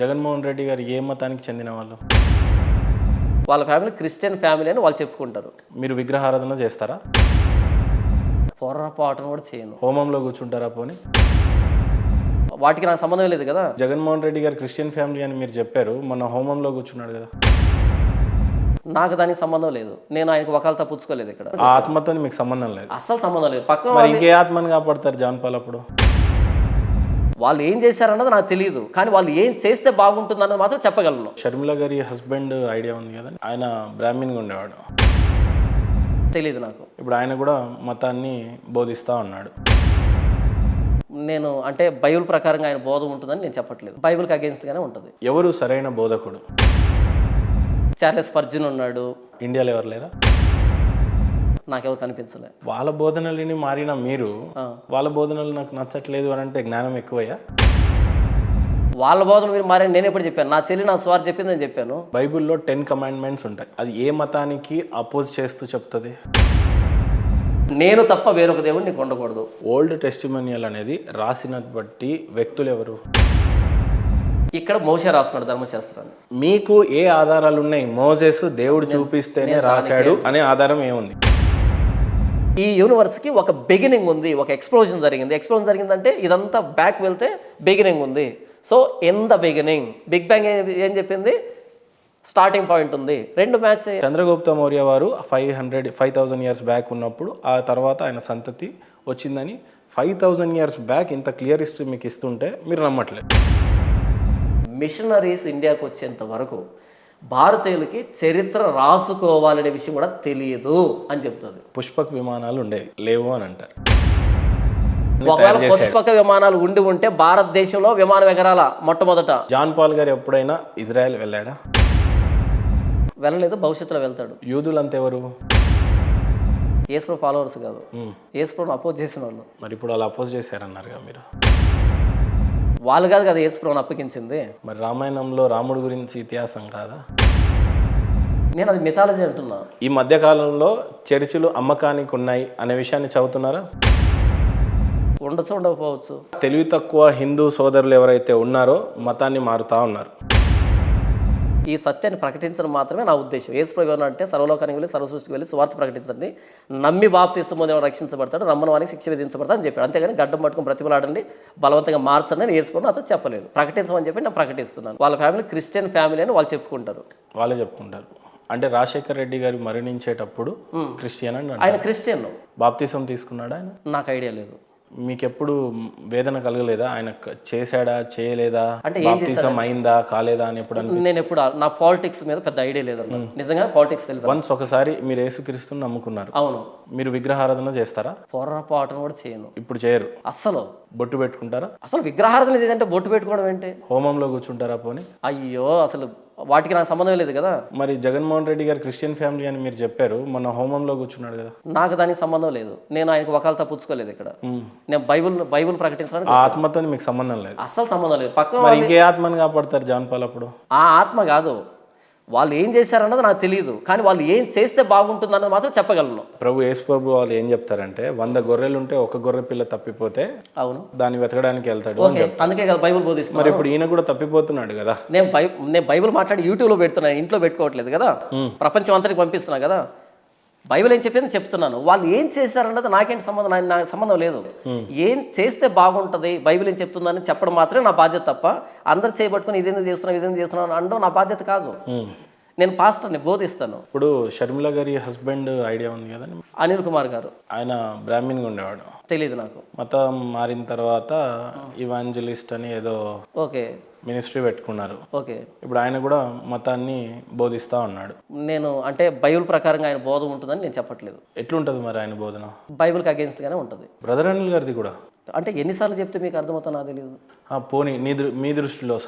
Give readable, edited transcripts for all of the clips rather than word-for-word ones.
జగన్మోహన్ రెడ్డి గారు ఏ మతానికి చెందిన వాళ్ళు? వాళ్ళ ఫ్యామిలీ క్రిస్టియన్ ఫ్యామిలీ అని వాళ్ళు చెప్పుకుంటారు. మీరు విగ్రహారాధన చేస్తారా? పొర్రపాటును కూడా చేయను. హోమంలో కూర్చుంటారా పోనీ? వాటికి నాకు సంబంధం లేదు కదా. జగన్మోహన్ రెడ్డి గారు క్రిస్టియన్ ఫ్యామిలీ అని మీరు చెప్పారు. మొన్న హోమంలో కూర్చున్నాడు కదా. నాకు దానికి సంబంధం లేదు. నేను ఆయనకు వకాలతా పుచ్చుకోలేదు ఇక్కడ. ఆ ఆత్మతో మీకు సంబంధం లేదు. అస్సలు సంబంధం లేదు. పక్క మరి ఇంకే ఆత్మని కాపాడతారు జాన్పాల్ అప్పుడు? వాళ్ళు ఏం చేశారన్నది నాకు తెలియదు, కానీ వాళ్ళు ఏం చేస్తే బాగుంటుంది అన్నది మాత్రం చెప్పగలను. షర్మిల గారి హస్బెండ్ ఐడియా ఉంది కదా, ఆయన బ్రాహ్మణ్గా ఉండేవాడు. తెలియదు నాకు. ఇప్పుడు ఆయన కూడా మతాన్ని బోధిస్తా ఉన్నాడు. నేను అంటే బైబిల్ ప్రకారంగా ఆయన బోధ ఉంటుందని నేను చెప్పట్లేదు. బైబిల్కి అగేన్స్ట్గానే ఉంటుంది. ఎవరు సరైన బోధకుడు? చార్లెస్ స్పర్జన్ ఉన్నాడు. ఇండియాలో ఎవరు లేరా? నాకెవరు కనిపించలే. వాళ్ళ బోధనలని మారిన మీరు వాళ్ళ బోధనలు నాకు నచ్చట్లేదు అని అంటే జ్ఞానం ఎక్కువయ్యా? వాళ్ళ బోధనలు మీరు మారని నేను ఎప్పుడు చెప్పాను? నా చెల్లి నా స్వార్ చెప్పిందని చెప్పాను. బైబిల్లో 10 కమాండ్మెంట్స్ ఉంటాయి. అది ఏ మతానికి అపోజ్ చేస్తూ చెప్తుంది? నేను తప్ప వేరొక దేవుడు నీకు ఉండకూడదు. ఓల్డ్ టెస్టిమోనియల్ అనేది రాసిన బట్టి వ్యక్తులు ఎవరు? ఇక్కడ మోషే రాస్తున్నాడు ధర్మశాస్త్రాన్ని. మీకు ఏ ఆధారాలు ఉన్నాయి? మోజెస్ దేవుడు చూపిస్తేనే రాశాడు అనే ఆధారం ఏముంది? ఈ యూనివర్స్కి ఒక బిగినింగ్ ఉంది, ఒక ఎక్స్ప్లోజన్ జరిగింది. ఎక్స్ప్లోజన్ జరిగిందంటే ఇదంతా బ్యాక్ వెళ్తే బిగినింగ్ ఉంది. So in the beginning big bang ఏం చెప్పింది? స్టార్టింగ్ పాయింట్ ఉంది. రెండు మ్యాచ్. చంద్రగుప్త మౌర్య వారు 5,000 ఇయర్స్ బ్యాక్ ఉన్నప్పుడు ఆ తర్వాత ఆయన సంతతి వచ్చిందని 5,000 ఇయర్స్ బ్యాక్ ఇంత క్లియర్ హిస్టరీ మీకు ఇస్తుంటే మీరు నమ్మట్లేదు. మిషనరీస్ ఇండియాకు వచ్చేంత వరకు భారతీయులకి చరిత్ర రాసుకోవాలనే విషయం కూడా తెలియదు అని చెప్తుంది. పుష్పక విమానాలు ఉండేవి, లేవు అని అంటారు. ఒకవేళ పుష్పక విమానాలు ఉంటే భారతదేశంలో విమానం ఎగరాల మొట్టమొదట. జాన్ పాల్ గారు ఎప్పుడైనా ఇజ్రాయెల్ వెళ్ళాడా? వెళ్ళలేదు, భవిష్యత్తులో వెళ్తాడు. యూదులంతా ఎవరు? యేసు ఫాలోవర్స్ కాదు, యేసుప్రభుని అపోజ్ చేసిన వాళ్ళు. మరి ఇప్పుడు వాళ్ళు అపోజ్ చేశారన్నారుగా మీరు. వాళ్ళు కాదు కదా యేసుప్రభుని అప్పగించింది. మరి రామాయణంలో రాముడి గురించి ఇతిహాసం కాదా? నేను అది మిథాలజీ అంటున్నా. ఈ మధ్యకాలంలో చర్చిలు అమ్మకానికి ఉన్నాయి అనే విషయాన్ని చదువుతున్నారా? ఉండొచ్చు, ఉండకపోవచ్చు. తెలివి తక్కువ హిందూ సోదరులు ఎవరైతే ఉన్నారో మతాన్ని మారుతా ఉన్నారు. ఈ సత్యాన్ని ప్రకటించడం మాత్రమే నా ఉద్దేశం. యేసుప్రభు అంటే సర్వలోకానికి వెళ్ళి సర్వసృష్టికి వెళ్ళి సువార్త ప్రకటించండి, నమ్మి బాప్తిస్మం పొందేవాడు రక్షించబడతాడు, నమ్మని వానికి శిక్ష విధించబడతాడు అని చెప్పాడు. అంతేగాని గడ్డం పట్టుకుని బ్రతిమలాడండి, బలవంతంగా మార్చండి అని యేసుప్రభు నాతో చెప్పలేదు. ప్రకటించమని చెప్పి నేను ప్రకటిస్తున్నాను. వాళ్ళ ఫ్యామిలీ క్రిస్టియన్ ఫ్యామిలీ అని వాళ్ళు చెప్పుకుంటారు. వాళ్ళే చెప్పుకుంటారు. అంటే రాజశేఖర్ రెడ్డి గారు మరణించేటప్పుడు క్రిస్టియన్ అని ఆయన క్రిస్టియన్. బాప్తిసం తీసుకున్నాడా ఆయన? నాకు ఐడియా లేదు. మీకెప్పుడు వేదన కలగలేదా? ఆయన చేశాడా చేయలేదా, అంటే బాప్తిసం అయిందా కాలేదా అని ఎప్పుడు? నేను ఎప్పుడు నా పాలిటిక్స్ మీద పెద్ద ఐడియా లేదన్న. నిజంగా పాలిటిక్స్ తెలియదు. వన్స్ ఒకసారి మీరు యేసుక్రీస్తుని నమ్ముకున్నారు. అవును. మీరు విగ్రహారాధన చేస్తారా? పొర్రపాటును కూడా చేయను. ఇప్పుడు చేయరు. అస్సలు. బొట్టు పెట్టుకుంటారా? అసలు విగ్రహారాధన చేయాలంటే బొట్టు పెట్టుకోవడం ఏంటి? హోమంలో కూర్చుంటారా పోనీ? అయ్యో, అసలు వాటికి నాకు సంబంధం లేదు కదా. మరి జగన్మోహన్ రెడ్డి గారు క్రిస్టియన్ ఫ్యామిలీ అని మీరు చెప్పారు. మొన్న హోమంలో కూర్చున్నాడు కదా. నాకు దానికి సంబంధం లేదు. నేను ఆయనకు వకాలతా పుచ్చుకోలేదు ఇక్కడ. నేను బైబిల్ ప్రకటించడానికి. ఆ ఆత్మతో మీకు సంబంధం లేదు. అస్సలు సంబంధం లేదు. పక్క మరి ఇంకే ఆత్మని కాపాడతారు జాన్పాల్ అప్పుడు? ఆ ఆత్మ కాదు, వాళ్ళు ఏం చేశారన్నది నాకు తెలియదు, కానీ వాళ్ళు ఏం చేస్తే బాగుంటుంది అన్నది మాత్రం చెప్పగలను. యేసు ప్రభు వాళ్ళు ఏం చెప్తారంటే 100 గొర్రెలు ఉంటే ఒక గొర్రె పిల్ల తప్పిపోతే అవును దాన్ని వెతకడానికి వెళ్తాడు. అందుకే కదా బైబిల్ బోధిస్తున్నారు. మరి ఇప్పుడు ఈయన కూడా తప్పిపోతున్నాడు కదా. నేను బైబిల్ మాట్లాడి యూట్యూబ్లో పెడుతున్నాను, ఇంట్లో పెట్టుకోవట్లేదు కదా, ప్రపంచం అంతటికి పంపిస్తున్నా కదా. బైబిల్ ఏం చెప్పింది చెప్తున్నాను. వాళ్ళు ఏం చేశారన్నది నాకేంటి సంబంధం? నాకు సంబంధం లేదు. ఏం చేస్తే బాగుంటుంది, బైబిల్ ఏం చెప్తుందని చెప్పడం మాత్రమే నా బాధ్యత తప్ప అందరు చేయబట్టుకుని ఇదేందుకు చేస్తున్నాను అనడం నా బాధ్యత కాదు. నేను పాస్టర్ని, బోధిస్తాను. ఇప్పుడు షర్మిల గారి హస్బెండ్ ఐడియా ఉంది కదా, అనిల్ కుమార్ గారు. ఆయన బ్రాహ్మణ్గా ఉండేవాడు. తెలీదు నాకు. మతం మారిన తర్వాత ఇవాంజలిస్ట్ అని ఏదో ఓకే మినిస్ట్రీ పెట్టుకున్నారు. ఓకే. ఇప్పుడు ఆయన కూడా మతాన్ని బోధిస్తా ఉన్నాడు. నేను అంటే బైబిల్ ప్రకారంగా ఆయన బోధ ఉంటుందని నేను చెప్పట్లేదు. ఎట్లుంటుంది మరి ఆయన బోధన? బైబిల్కి అగేన్స్ట్గానే ఉంటుంది. బ్రదర్ అనిల్ గారిది కూడా అంటే ఎన్నిసార్లు చెప్తే మీకు అర్థమవుతుందో నాకు తెలియదు. పోనీ మీ దృష్టిలో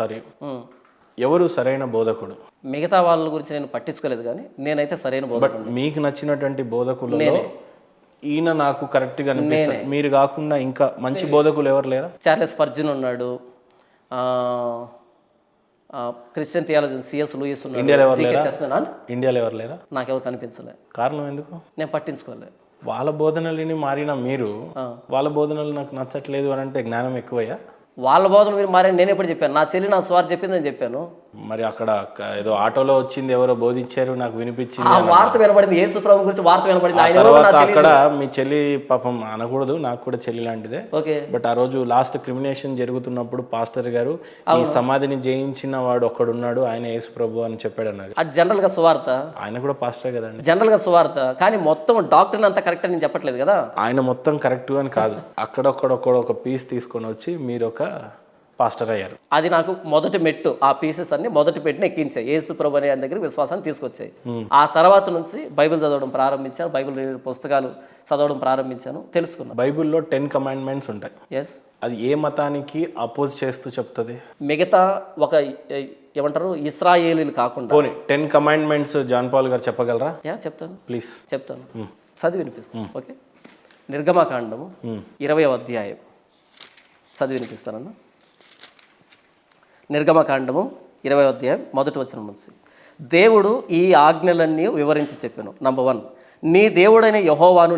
ఎవరు సరైన బోధకుడు? మిగతా వాళ్ళ గురించి నేను పట్టించుకోలేదు, కానీ నేనైతే సరైన బోధకుడు. మీకు నచ్చినటువంటి బోధకులు ఈయన నాకు కరెక్ట్గా అనిపిస్తుంది. మీరు కాకుండా ఇంకా మంచి బోధకులు ఎవరు లేరా? చార్లెస్ స్పర్జన్ ఉన్నాడు, క్రిస్టియన్ థియాలజీ సిఎస్ లూయిస్ ఉన్నాడు. ఇండియాలో ఎవరు లేరా? నాకెవరు కనిపించలే. కారణం ఎందుకు? నేను పట్టించుకోలేదు. వాళ్ళ బోధనలని మారిన మీరు వాళ్ళ బోధనలు నాకు నచ్చట్లేదు అని అంటే జ్ఞానం ఎక్కువయ్యా? వాళ్ళ బోధన మీరు మారని నేను ఎప్పుడు చెప్పాను? నా చెల్లి నా స్వార్థ చెప్పిందని చెప్పాను. మరి అక్కడ ఏదో ఆటోలో వచ్చింది, ఎవరో బోధించారు, నాకు వినిపించింది. ఆ వార్త వినబడింది, యేసు ప్రభు గురించి వార్త వినబడింది. ఆయన ఎవరో తర్వాత నాకు అక్కడ తెలియదు. మీ చెల్లి పాపం అనకూడదు, నాకు కూడా చెల్లి లాంటిదే. ఓకే, బట్ ఆ రోజు లాస్ట్ క్రిమినేషన్ జరుగుతున్నప్పుడు పాస్టర్ గారు ఈ సమాధిని జయించిన వాడు ఒక్కడున్నాడు, ఆయన యేసు ప్రభు అని చెప్పాడు అన్నారు. అది జనరల్గా సువార్త, ఆయన కూడా పాస్టరే కదండి. జనరల్గా సువార్త. కానీ మొత్తం డాక్టర్ని అంతా కరెక్ట్ అని నేను చెప్పట్లేదు కదా. ఆయన మొత్తం కరెక్ట్ అని కాదు, అక్కడొక్కడొక్కడ ఒక పీస్ తీసుకొని వచ్చి మీరు ఒక పాస్టర్ అయ్యారు. అది నాకు మొదటి మెట్టు. ఆ పీసెస్ అన్ని మొదటి పెట్టిన ఎక్కించాయి, యేసు ప్రభు అనే ఆయన దగ్గర విశ్వాసాన్ని తీసుకొచ్చాయి. ఆ తర్వాత నుంచి బైబిల్ చదవడం ప్రారంభించాను, బైబిల్ పుస్తకాలు చదవడం ప్రారంభించాను, తెలుసుకున్నాను. బైబిల్లో 10 కమాండ్మెంట్స్ ఉంటాయి. ఎస్, అది ఏ మతానికి అపోజ్ చేస్తూ చెప్తుంది? మిగతా ఒక ఏమంటారు ఇస్రాయేలీలు కాకుండా. పోనీ 10 కమాండ్మెంట్స్ జాన్ పాల్ గారు చెప్పగలరా? చెప్తాను, ప్లీజ్ చెప్తాను, చదివి వినిపిస్తాను. ఓకే, నిర్గమకాండము 20వ అధ్యాయం చదివి వినిపిస్తానన్నా. నిర్గమకాండము 20వ అధ్యాయం 1వ వచనం నుంచి. దేవుడు ఈ ఆజ్ఞలన్నీ వివరించి చెప్పాను. నంబర్ 1, నీ దేవుడైన యెహోవాను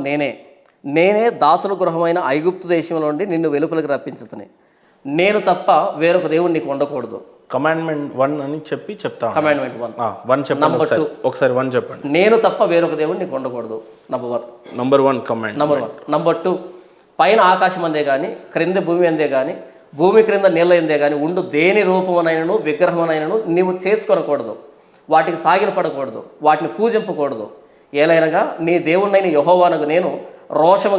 నేనే దాసుల గృహమైన ఐగుప్తు దేశంలో నుండి నిన్ను వెలుపలికి రప్పించుతని. నేను తప్ప వేరొక దేవుడు నీకు ఉండకూడదు. కమాండ్మెంట్ 1 అని చెప్తా. కమాండ్మెంట్ 1 చెప్పండి. నంబర్ 2, ఒకసారి 1 చెప్పండి. నేను తప్ప వేరొక దేవుడు నీకు ఉండకూడదు. Number 1 command. నంబర్ 2, పైన ఆకాశం అందే కానీ క్రింద భూమి అందే కానీ భూమి క్రింద నీళ్ళ ఎందే కానీ ఉండు దేని రూపమునైనను విగ్రహమునైనను నీవు చేసుకొనకూడదు, వాటికి సాగిన పడకూడదు, వాటిని పూజింపకూడదు. ఏలైనగా నీ దేవుణ్ణైన యెహోవానకు నేను రోషము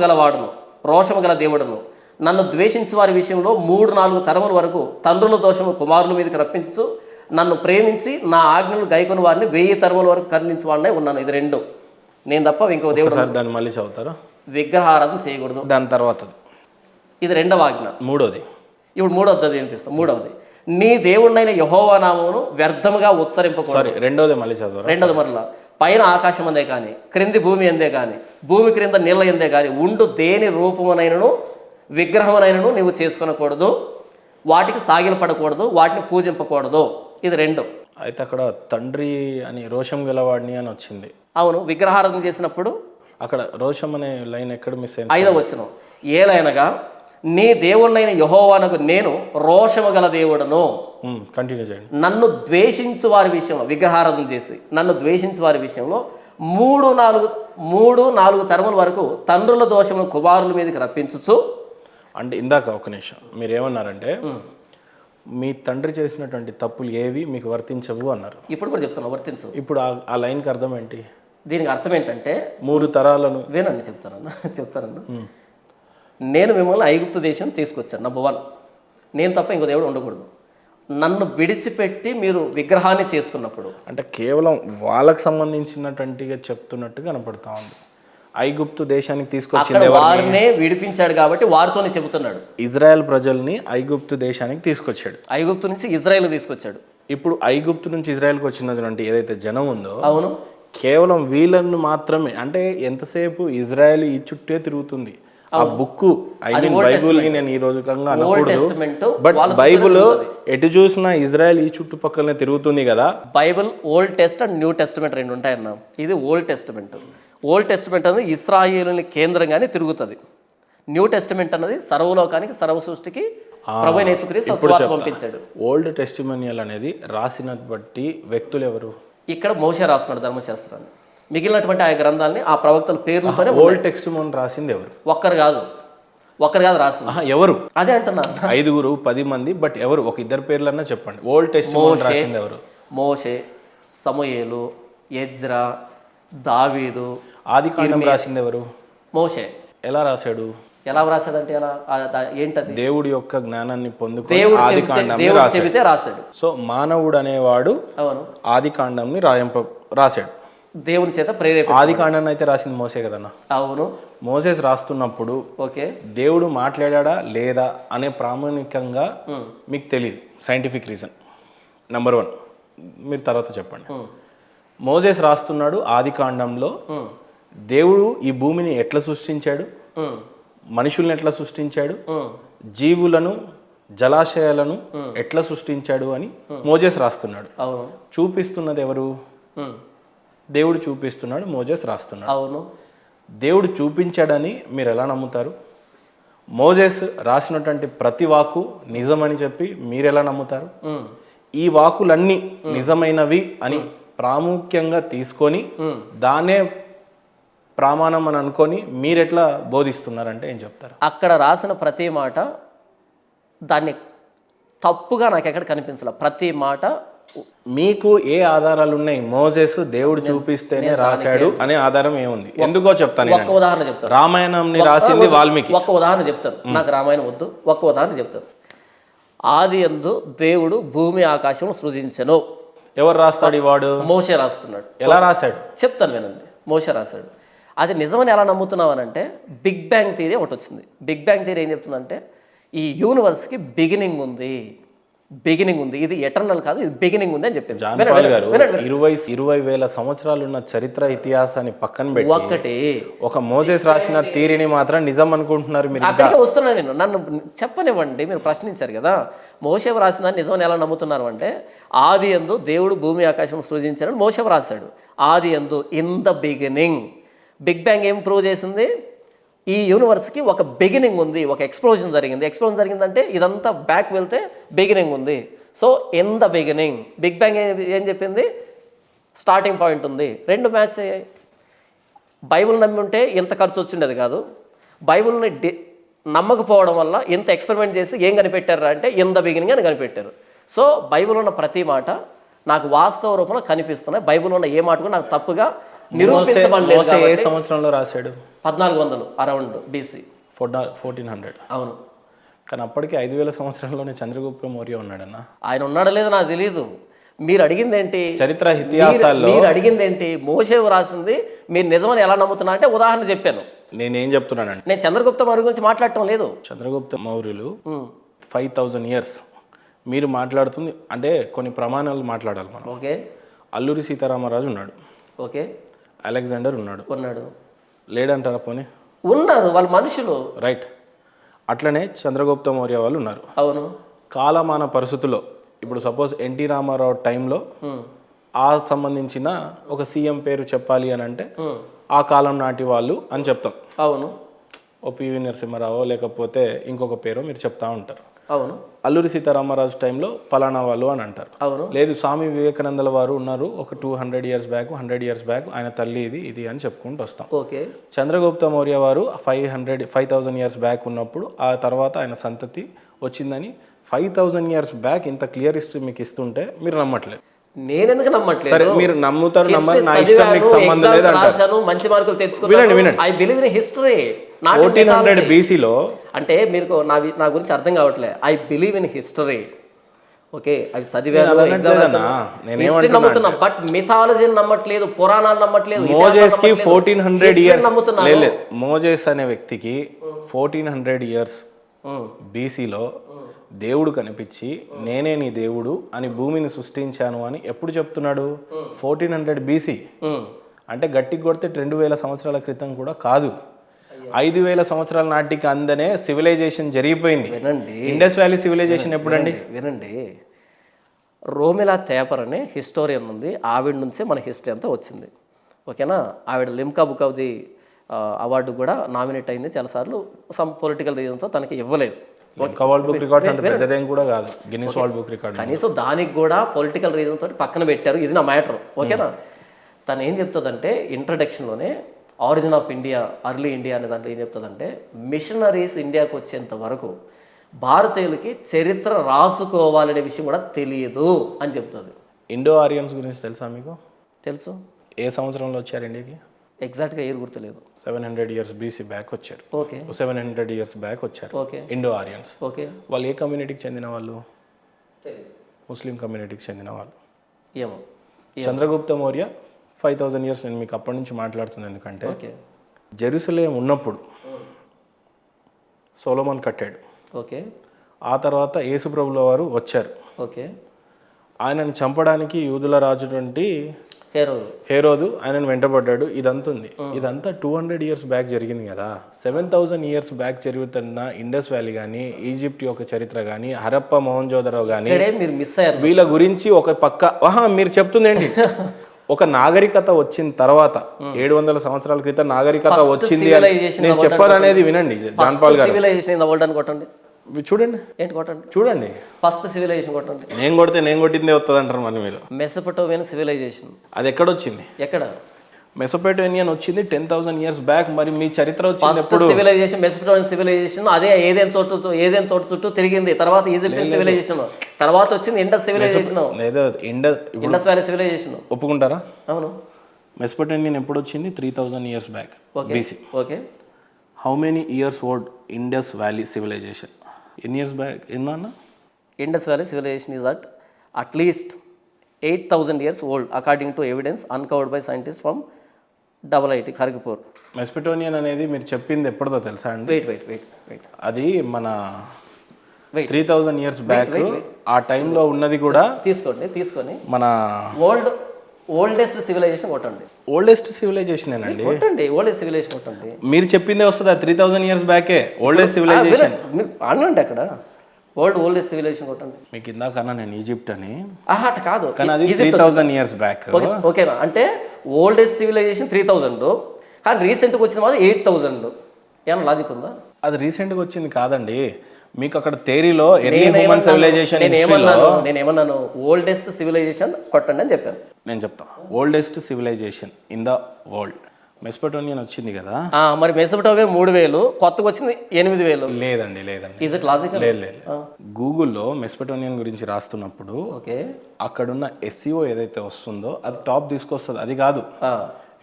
గల దేవుడును. నన్ను ద్వేషించే వారి విషయంలో 3-4 తరముల వరకు తండ్రుల దోషము కుమారుల మీదకి రప్పించుతూ నన్ను ప్రేమించి నా ఆజ్ఞలు గైకొని వారిని 1000 తరముల వరకు కరుణించే వాడినే ఉన్నాను. ఇది 2. నేను తప్ప ఇంకో దేవుడు. దాన్ని మళ్ళీ చదువుతారా? విగ్రహారాధన చేయకూడదు. దాని తర్వాత ఇది 2వ ఆజ్ఞ. 3వది. ఇప్పుడు 3వది చదివి వినిపిస్తాం. 3వది, నీ దేవుణ్ణైన యెహోవా నామమును వ్యర్థముగా ఉచ్చరింపకూడదు. 2వది మళ్ళీ చదవరా? 2వది మరలా, పైన ఆకాశం అందే కానీ క్రింది భూమి అందే కానీ భూమి క్రింద నీళ్ళ ఎందే కానీ ఉండు దేని రూపమునైనను విగ్రహమునైనను నీవు చేసుకొనకూడదు, వాటికి సాగిలపడకూడదు, వాటిని పూజింపకూడదు. ఇది 2. అయితే అక్కడ తండ్రి అని రోషం గలవాడిని అని వచ్చింది. అవును, విగ్రహారాధన చేసినప్పుడు అక్కడ రోషం అనే లైన్ ఎక్కడ మిస్ అయింది? 5వ వచనం, ఏలైనగా నీ దేవుణ్ణైన యెహోవానకు నేను రోషము గల దేవుడను. కంటిన్యూ చేయండి. నన్ను ద్వేషించు వారి విషయంలో, విగ్రహారాధన చేసి నన్ను ద్వేషించు వారి విషయంలో 3-4 తరముల వరకు తండ్రుల దోషమును కుమారుల మీదకి రప్పించుచు. అంటే ఇందాక ఒక నిమిషం మీరు ఏమన్నారంటే మీ తండ్రి చేసినటువంటి తప్పులు ఏవి మీకు వర్తించవు అన్నారు. ఇప్పుడు కూడా చెప్తున్నా, వర్తించు. ఇప్పుడు ఆ లైన్కి అర్థం ఏంటి? దీనికి అర్థం ఏంటంటే 3 తరాలను వినండి, చెప్తానన్నా. నేను మిమ్మల్ని ఐగుప్తు దేశం తీసుకొచ్చాను. నంబర్ 1, నేను తప్ప ఇంకో దేవుడు ఉండకూడదు. నన్ను విడిచిపెట్టి మీరు విగ్రహాన్ని చేసుకున్నప్పుడు, అంటే కేవలం వాళ్ళకి సంబంధించినటువంటిగా చెప్తున్నట్టు కనపడతా ఉంది. ఐగుప్తు దేశానికి తీసుకొచ్చింది వారినే విడిపించాడు కాబట్టి వారితోనే చెబుతున్నాడు. ఇజ్రాయెల్ ప్రజల్ని ఐగుప్తు దేశానికి తీసుకొచ్చాడు. ఐగుప్తు నుంచి ఇజ్రాయెల్ తీసుకొచ్చాడు. ఇప్పుడు ఐగుప్తు నుంచి ఇజ్రాయెల్కి వచ్చినటువంటి ఏదైతే జనం ఉందో, అవును, కేవలం వీళ్ళను మాత్రమే, అంటే ఎంతసేపు ఇజ్రాయెల్ ఈ చుట్టే తిరుగుతుంది. ఆ బుక్ బైబుల్ ని నేను ఈ రోజు అనకూడదు, బట్ బైబుల్ ఎటు చూసినా ఇజ్రాయెల్ ఈ చుట్టుపక్కలనే తిరుగుతుంది కదా. Bible old test and new testament 2 ఉంటాయన్న. ఇది ఓల్డ్ టెస్టిమెంట్. ఓల్డ్ టెస్టిమెంట్ అనేది ఇశ్రాయేలుని కేంద్రంగానే తిరుగుతుంది. న్యూ టెస్టిమెంట్ అన్నది సర్వలోకానికి సర్వ సృష్టికి ప్రభువైన యేసుక్రీస్తు సువార్త పంపించాడు. ఓల్డ్ టెస్టిమోనియల్ అనేది రాసిన బట్టి వ్యక్తులు ఎవరు? ఇక్కడ మోషే రాస్తున్నాడు ధర్మశాస్త్రాన్ని. మిగిలినటువంటి ఆ గ్రంథాలని ఆ ప్రవక్తల పేర్లతోనే. ఓల్డ్ టెస్టిమోని రాసింది ఎవరు? ఒక్కరు కాదు రాసింది. ఎవరు? అదే అంటున్నా, 5, 10 మంది, బట్ ఎవరు? ఒక 2 పేర్లన్నా చెప్పండి. ఓల్డ్ టెస్టిమోని రాసింది ఎవరు? మోషే, సమూయేలు, ఎజ్రా, దావీదు. ఆదికాండం రాసింది ఎవరు? మోషే. ఎలా రాశాడు? ఎలా రాశాడంటే ఎలా, ఏంటది? దేవుడి యొక్క జ్ఞానాన్ని పొందుకొని దేవుడు చెబితే రాశాడు. సో మానవుడు అనేవాడు అవును ఆదికాండంని రాశాడు, దేవుని చేత ప్రేరేపణ. ఆదికాండాన్ని అయితే రాసింది మోసే కదన్నా. అవును, మోసెస్ రాస్తున్నప్పుడు ఓకే, దేవుడు మాట్లాడా లేదా అనే ప్రామాణికంగా మీకు తెలియదు. సైంటిఫిక్ రీజన్ నెంబర్ 1, మీరు తర్వాత చెప్పండి. మోసెస్ రాస్తున్నాడు ఆదికాండంలో దేవుడు ఈ భూమిని ఎట్లా సృష్టించాడు, మనుషుల్ని ఎట్లా సృష్టించాడు, జీవులను జలాశయాలను ఎట్లా సృష్టించాడు అని మోజెస్ రాస్తున్నాడు. చూపిస్తున్నది ఎవరు? దేవుడు చూపిస్తున్నాడు, మోజెస్ రాస్తున్నాడు. అవును, దేవుడు చూపించాడని మీరు ఎలా నమ్ముతారు? మోజెస్ రాసినటువంటి ప్రతి వాకు నిజమని చెప్పి మీరెలా నమ్ముతారు? ఈ వాకులన్నీ నిజమైనవి అని ప్రాముఖ్యంగా తీసుకొని దాన్నే ప్రమాణం అని అనుకొని మీరెట్లా బోధిస్తున్నారంటే ఏం చెప్తారు? అక్కడ రాసిన ప్రతి మాట దాన్ని తప్పుగా నాకు ఎక్కడ కనిపించలే. ప్రతి మాట మీకు ఏ ఆధారాలు ఉన్నాయి? మోజెస్ దేవుడు చూపిస్తేనే రాశాడు అనే ఆధారం ఏముంది? ఎందుకో చెప్తాను. ఒక్క ఉదాహరణ చెప్తాను. రామాయణంని రాసింది వాల్మీకి. ఒక్క ఉదాహరణ చెప్తాను. నాకు రామాయణం వద్దు, ఒక్క ఉదాహరణ చెప్తాను. ఆది యందు దేవుడు భూమి ఆకాశం సృజించెను. ఎవరు రాస్తాడు? వాడు మోషే రాస్తున్నాడు. ఎలా రాశాడు చెప్తాను వినండి. మోషే రాశాడు. అది నిజమని ఎలా నమ్ముతున్నామనంటే బిగ్ బ్యాంగ్ థియరీ ఒకటి వచ్చింది. బిగ్ బ్యాంగ్ థియరీ ఏం చెప్తుందంటే ఈ యూనివర్స్కి బిగినింగ్ ఉంది, బిగినింగ్ ఉంది, ఇది ఎటర్నల్ కాదు, ఇది బిగినింగ్ ఉంది అని చెప్పింది. జాన్ పాల్ గారు 20,000 సంవత్సరాలు ఉన్న చరిత్ర ఇతిహాసాన్ని పక్కన పెట్టి ఒక్కటి ఒక మోజెస్ రాసిన థియరీని మాత్రం నిజం అనుకుంటున్నారు మీరు. అక్కడికే వస్తున్నా నేను. నన్ను చెప్పనివ్వండి, మీరు ప్రశ్నించారు కదా. మోషే రాసిందని నిజమని ఎలా నమ్ముతున్నారు అంటే ఆది యందు దేవుడు భూమి ఆకాశం సృజించాడని మోషే రాశాడు. ఆది యందు in the beginning. Big bang ఏం ప్రూవ్ చేసింది? ఈ యూనివర్స్కి ఒక బిగినింగ్ ఉంది, ఒక ఎక్స్ప్లోజన్ జరిగింది. ఎక్స్ప్లోజన్ జరిగిందంటే ఇదంతా బ్యాక్ వెళ్తే బిగినింగ్ ఉంది. So in the beginning. Big bang ఏం చెప్పింది? స్టార్టింగ్ పాయింట్ ఉంది. రెండు మ్యాచ్ అయ్యాయి. బైబిల్ నమ్మి ఉంటే ఇంత ఖర్చు వచ్చిండేది కాదు. బైబిల్ని నమ్మకపోవడం వల్ల ఇంత ఎక్స్పెరిమెంట్ చేసి ఏం కనిపెట్టారు అంటే ఇన్ ద బిగినింగ్ అని కనిపెట్టారు. సో బైబిల్ ఉన్న ప్రతి మాట నాకు వాస్తవ రూపంలో కనిపిస్తున్నాయి. బైబిల్ ఉన్న ఏ మాట కూడా నాకు తప్పుగా నిరూపించబడలేదు. ఏ సంవత్సరంలో రాశాడు? 1400 అరౌండ్ బీసీ 1400. అవును. కానీ అప్పటికి 5,000 సంవత్సరంలోనే చంద్రగుప్త మౌర్య ఉన్నాడన్న. ఆయన ఉన్నాడో లేదో నాకు తెలియదు. మీరు అడిగింది ఏంటి? చరిత్ర ఇతిహాసాల్లో మీరు అడిగింది ఏంటి? మోషే రాసింది మీరు నిజమని ఎలా నమ్ముతున్నా అంటే ఉదాహరణ చెప్పాను. నేనేం చెప్తున్నానంటే నేను చంద్రగుప్త మౌర్య గురించి మాట్లాడటం లేదు. చంద్రగుప్త మౌర్యులు 5,000 years మీరు మాట్లాడుతుంది అంటే కొన్ని ప్రమాణాలు మాట్లాడాలి మనం. ఓకే. అల్లూరి సీతారామరాజు ఉన్నాడు. ఓకే. అలెగ్జాండర్ ఉన్నాడు. లేడంటారా? పోనీ ఉన్నారు, వాళ్ళ మనుషులు. రైట్. అట్లనే చంద్రగుప్త మౌర్య వాళ్ళు ఉన్నారు. అవును. కాలమాన పరిస్థితుల్లో ఇప్పుడు సపోజ్ ఎన్టీ రామారావు టైంలో ఆ సంబంధించిన ఒక సీఎం పేరు చెప్పాలి అని అంటే ఆ కాలం నాటి వాళ్ళు అని చెప్తాం. అవును. ఓ పివి నరసింహారావు లేకపోతే ఇంకొక పేరు మీరు చెప్తా ఉంటారు. అవును. అల్లూరి సీతారామరాజు టైంలో పలానా వాళ్ళు అని అంటారు. అవును. లేదు స్వామి వివేకానందల వారు ఉన్నారు ఒక 200 years బ్యాక్ 100 years బ్యాక్ ఆయన తల్లి ఇది అని చెప్పుకుంటూ వస్తాం. ఓకే. చంద్రగుప్త మౌర్య వారు 5,000 years బ్యాక్ ఉన్నప్పుడు ఆ తర్వాత ఆయన సంతతి వచ్చిందని 5,000 years బ్యాక్ ఇంత క్లియర్ హిస్టరీ మీకు ఇస్తుంటే మీరు నమ్మట్లేదు. నేనెందుకు నమ్మట్లేదు? సరే మీరు నమ్ముతారు నమ్మరు, నా ఇష్టం, మీకు సంబంధం లేదు అంటారు. మంచి మార్కులు తెచ్చుకున్నాను. I believe in history. 1400 BCలో అంటే మీరు నా గురించి అర్థం కావట్లే. I believe in history. Okay, అవి చదివాను, ఎగ్జామ్ నమ్ముతున్నా. బట్ మిథాలజీని నమ్మట్లేదు, పురాణాలు నమ్మట్లేదు. మోజెస్ కి 1400 years లేదు. మోజెస్ అనే వ్యక్తికి 1400 years BCలో దేవుడు కనిపించి నేనే నీ దేవుడు అని భూమిని సృష్టించాను అని ఎప్పుడు చెప్తున్నాడు? 1400 BC. అంటే గట్టికి కొడితే 2,000 సంవత్సరాల క్రితం కూడా కాదు. 5,000 సంవత్సరాల నాటికి అందనే సివిలైజేషన్ జరిగిపోయింది. వినండి, ఇండస్ వ్యాలీ సివిలైజేషన్ ఎప్పుడండి? వినండి, రోమిలా తేపర్ అనే హిస్టోరియన్ ఉంది. ఆవిడ నుంచే మన హిస్టరీ అంతా వచ్చింది. ఓకేనా? ఆవిడ Limca book of the award కూడా నామినేట్ అయింది చాలాసార్లు. సమ్ పొలిటికల్ రీజన్తో తనకి ఇవ్వలేదు. వరల్డ్ బుక్ రికార్డ్స్ అంత పెద్దదేం కూడా కాదు, గిన్నిస్ వరల్డ్ బుక్ రికార్డ్. కనీసం దానికి కూడా పొలిటికల్ రీజన్ తోటి పక్కన పెట్టారు. ఇది నా మ్యాటర్. ఓకేనా? తను ఏం చెప్తుందంటే ఇంట్రడక్షన్లోనే origin of India, early India అనే దాంట్లో ఏం చెప్తుందంటే మిషనరీస్ ఇండియాకి వచ్చేంత వరకు భారతీయులకి చరిత్ర రాసుకోవాలనే విషయం కూడా తెలియదు అని చెప్తుంది. ఇండో ఆరియన్స్ గురించి తెలుసా మీకు? తెలుసు. ఏ సంవత్సరంలో వచ్చారు ఇండియాకి? ఎగ్జాక్ట్గా ఏది గుర్తులేదు. 700 years BC బ్యాక్ వచ్చారు. ఓకే. 700 years బ్యాక్ వచ్చారు. ఓకే. ఇండో ఆరియన్స్. ఓకే. వాళ్ళు ఏ కమ్యూనిటీకి చెందిన వాళ్ళు? ముస్లిం కమ్యూనిటీకి చెందిన వాళ్ళు. ఏమో. చంద్రగుప్త మౌర్య 5,000 years నేను మీకు అప్పటి నుంచి మాట్లాడుతున్నాను. ఎందుకంటే ఓకే, జెరూసలేం ఉన్నప్పుడు సొలొమన్ కట్టాడు. ఓకే. ఆ తర్వాత యేసుప్రభుల వారు వచ్చారు. ఓకే. ఆయనను చంపడానికి యూదుల రాజు హేరోదు ఆయనను వెంటబడ్డాడు. ఇదంతా ఉంది. ఇదంతా 200 years బ్యాక్ జరిగింది కదా. 7,000 years బ్యాక్ జరుగుతున్న ఇండస్ వ్యాలీ కానీ, ఈజిప్ట్ యొక్క చరిత్ర కానీ, హరప్ప మొహంజోదరో కానీ మీరు మిస్ అయ్యారు. వీళ్ళ గురించి ఒక పక్క మీరు చెప్తుంది ఏంటి? ఒక నాగరికత వచ్చిన తర్వాత 700 సంవత్సరాల క్రితం నాగరికత వచ్చింది అని civilization నేను చెప్పాలనేది వినండి జాన్ పాల్ గారు. సివిలైజేషన్ ఇన్ ద వరల్డ్ అని కొట్టండి. చూడండి ఏంటి కొట్టండి? చూడండి, ఫస్ట్ సివిలైజేషన్ కొట్టండి. నేను కొడితే నేను కొట్టిందే వస్తుంది అంటారు మరి మీరు. మెసోపొటేమియన్ సివిలైజేషన్ అది ఎక్కడొచ్చింది? ఎక్కడ? మెసోపొటేమియన్ వచ్చింది 10,000 years బ్యాక్. మరి మీ చరిత్ర వచ్చింది ఫస్ట్ సివిలైజేషన్ మెసోపొటేమియన్ సివిలైజేషన్ అదే ఏదైనా తోట చుట్టూ తిరిగింది. తర్వాత ఈజిప్షియన్ సివిలైజేషన్, తర్వాత వచ్చింది ఇండస్ సివిలైజేషన్, లేదా ఇండస్ వ్యాలీ సివిలైజేషన్. ఒప్పుకుంటారా? అవును. మెసోపొటేమియన్ ఎప్పుడు వచ్చింది? 3,000 years back BC. Okay. How many years old Indus valley civilization? ఎన్ని ఇయర్స్ బ్యాక్ ఏందన్నా? Indus valley civilization is at least 8,000 years old according to evidence uncovered by scientists from IIT Kharagpur. మెసోపొటేమియన్ అనేది మీరు చెప్పింది ఎప్పుడుదో తెలుసా అండి? Wait అది మన 3,000 years back ఆ టైంలో ఉన్నది కూడా. తీసుకొని మన ఓల్డెస్ట్ సివిలైజేషన్ కొట్టండి. ఓల్డెస్ట్ సివిలైజేషన్ అండి. ఓల్డెస్ట్ సివిలైజేషన్ కొట్టండి. మీరు చెప్పిందే వస్తుంది. 3,000 years బ్యాకే ఓల్డెస్ట్ సివిలైజేషన్. అనండి అక్కడ ఓల్డెస్ట్ సివిలైజేషన్ కొట్టండి. మీకు ఇందాక అన్నా నేను ఈజిప్ట్ అని. అట కాదు, కానీ అది 3,000 years బ్యాక్. ఓకేనా? అంటే ఓల్డెస్ట్ సివిలైజేషన్ 3,000 కానీ రీసెంట్గా వచ్చిన మాత్రం 8,000. ఏమన్నా లాజిక్ ఉందా? అది రీసెంట్గా వచ్చింది కాదండి. మీకు అక్కడ థియరీలో ఎర్లీ హ్యూమన్ సివిలైజేషన్. నేను ఏమన్నాను? ఓల్డెస్ట్ సివిలైజేషన్ కొట్టండి అని చెప్పాను. నేను చెప్తా. Oldest civilization in the world Mesopotamian వచ్చింది కదా. మరి మెసోపొటేమియన్ 3,000, కొత్తగా వచ్చింది 8,000. లేదండి. Is it logical? లేదు. గూగుల్లో మెసోపొటేమియన్ గురించి రాస్తున్నప్పుడు అక్కడున్న SEO ఏదైతే వస్తుందో అది టాప్ తీసుకొస్తుంది. అది కాదు.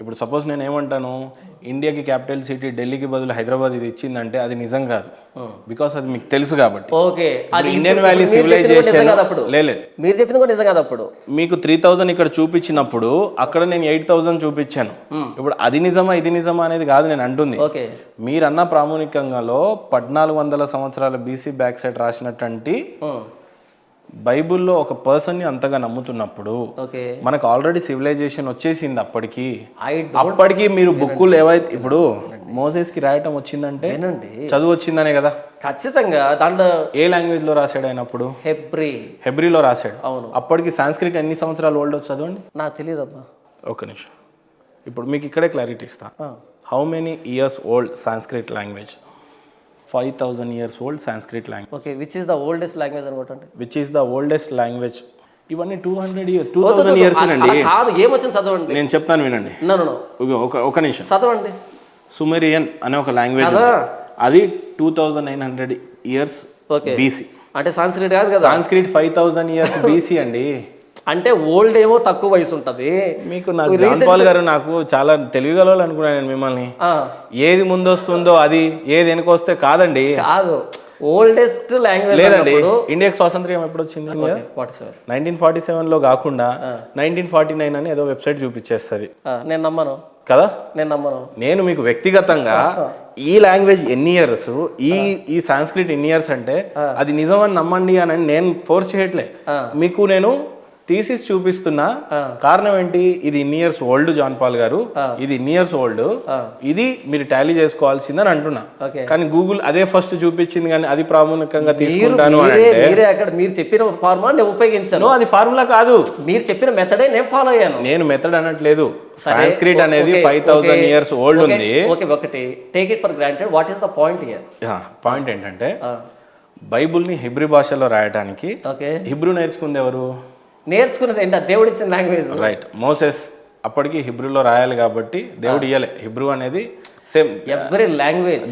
ఇప్పుడు సపోజ్ నేను ఏమంటాను, ఇండియాకి క్యాపిటల్ సిటీ ఢిల్లీకి బదులు హైదరాబాద్ ఇది ఇచ్చిందంటే అది నిజం కాదు. బికాస్ అది మీకు తెలుసు కాబట్టి. ఇండియన్ వ్యాలీ సివిలైజేషన్ లేదు, మీరు చెప్పింది కూడా నిజం కాదు. అప్పుడు మీకు 3,000 ఇక్కడ చూపించినప్పుడు అక్కడ నేను 8,000 చూపించాను. ఇప్పుడు అది నిజమా ఇది నిజమా అనేది కాదు నేను అంటుంది. మీరన్న ప్రామాణికంగాలో 1400 సంవత్సరాల BC బ్యాక్ సైడ్ రాసినటువంటి బైబుల్లో ఒక పర్సన్ని అంతగా నమ్ముతున్నప్పుడు మనకు ఆల్రెడీ సివిలైజేషన్ వచ్చేసింది. అప్పటికి మీరు బుక్కులు ఏవైతే ఇప్పుడు మోసెస్కి రాయటం వచ్చిందంటే చదువు వచ్చిందనే కదా. ఖచ్చితంగా. దాంట్లో ఏ లాంగ్వేజ్ లో రాశాడు ఆయన? అప్పుడు హెబ్రీలో రాశాడు. అవును. అప్పటికి సాంస్క్రిట్ ఎన్ని సంవత్సరాలు ఓల్డ్ చదవండి. నాకు తెలియదు అబ్బా. ఒక నిమిషం, ఇప్పుడు మీకు ఇక్కడే క్లారిటీ ఇస్తా. How many years old Sanskrit language? 5,000 years old Sanskrit language. Okay, which is the oldest language అనుకుంటండి? Which is the oldest language? ఇవన్నీ 200 years 2000 years అండి. కాదు, ఏమొచ్చింది చదవండి. నేను చెప్తాను వినండి. ఒక నిమిషం చదవండి. సుమేరియన్ అనే ఒక లాంగ్వేజ్ అది 2,900 years BC. అంటే సాంస్క్రిట్ కాదు కదా. సాంస్క్రిట్ 5,000 years BC అండి. అంటే ఓల్డ్ ఏమో తక్కువ వయసు ఉంటుంది మీకు. నాకు జాన్ పాల్ గారు నాకు చాలా తెలివిగలవాళ్ళు అనుకున్నాను నేను మిమ్మల్ని. ఏది ముందు వస్తుందో అది, ఏది వెనకొస్తే కాదండి. కాదు, ఓల్డెస్ట్ లాంగ్వేజ్ లేదండి. ఇండియాకి స్వాతంత్ర్యం ఎప్పుడు వచ్చింది? 1947లో కాకుండా 1949 అని ఏదో వెబ్సైట్ చూపించేస్తుంది. నేను నమ్మను కదా. నేను మీకు వ్యక్తిగతంగా ఈ లాంగ్వేజ్ ఎన్ని ఇయర్స్, ఈ సాంస్క్రిట్ ఎన్ని ఇయర్స్ అంటే అది నిజమని నమ్మండి అని నేను ఫోర్స్ చేయట్లే. మీకు నేను థీసిస్ చూపిస్తున్నా. కారణం ఏంటి? ఇది ఇన్ని ఇయర్స్ ఓల్డ్ జాన్ పాల్ గారు, ఇది ఇన్ని ఇయర్స్ ఓల్డ్, ఇది మీరు టాలీ చేసుకోవాల్సిందని అంటున్నా. కానీ గూగుల్ అదే ఫస్ట్ చూపించింది, కానీ అది ప్రాముఖ్యంగా తీసుకుంటాను అంటే మీరు చెప్పిన ఫార్ములా నేను ఉపయోగించాను. అది ఫార్ములా కాదు, మీరు చెప్పిన మెథడే నేను ఫాలో అయ్యాను. నేను మెథడ్ అనట్లేదు. సాంస్క్రిట్ అనేది 5,000 years ఓల్డ్ ఉంది. ఒకటి take it for granted. What is the point here? Point ఏంటంటే బైబుల్ని హిబ్రూ భాషలో రాయడానికి హిబ్రూ నేర్చుకుంది ఎవరు? నేర్చుకున్నది ఏంటి? దేవుడు ఇచ్చిన లాంగ్వేజ్. రైట్. మోసెస్ అప్పటికి హిబ్రూలో రాయాలి కాబట్టి దేవుడు ఇయ్యలే. హిబ్రూ అనేది సేమ్ ఎవ్రీ లాంగ్వేజ్,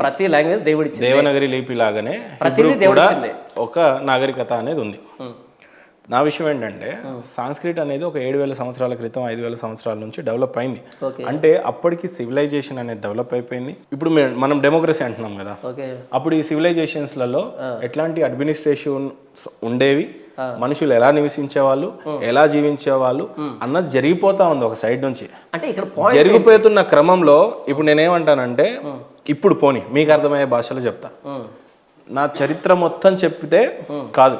ప్రతి లాంగ్వేజ్ దేవుడి దేవనగరి లిపి లాగానే ప్రతిదీ దేవుడు ఇచ్చింది. ఒక నాగరికత అనేది ఉంది. నా విషయం ఏంటంటే సాంస్క్రిట్ అనేది ఒక 7,000 సంవత్సరాల క్రితం 5,000 సంవత్సరాల నుంచి డెవలప్ అయింది. అంటే అప్పటికి సివిలైజేషన్ అనేది డెవలప్ అయిపోయింది. ఇప్పుడు మనం డెమోక్రసీ అంటున్నాం కదా. అప్పుడు ఈ సివిలైజేషన్స్లలో ఎట్లాంటి అడ్మినిస్ట్రేషన్ ఉండేవి, మనుషులు ఎలా నివసించేవాళ్ళు, ఎలా జీవించేవాళ్ళు అన్నది జరిగిపోతా ఉంది ఒక సైడ్ నుంచి. అంటే ఇక్కడ జరిగిపోతున్న క్రమంలో ఇప్పుడు నేనేమంటానంటే, ఇప్పుడు పోనీ మీకు అర్థమయ్యే భాషలో చెప్తా. నా చరిత్ర మొత్తం చెప్పితే కాదు,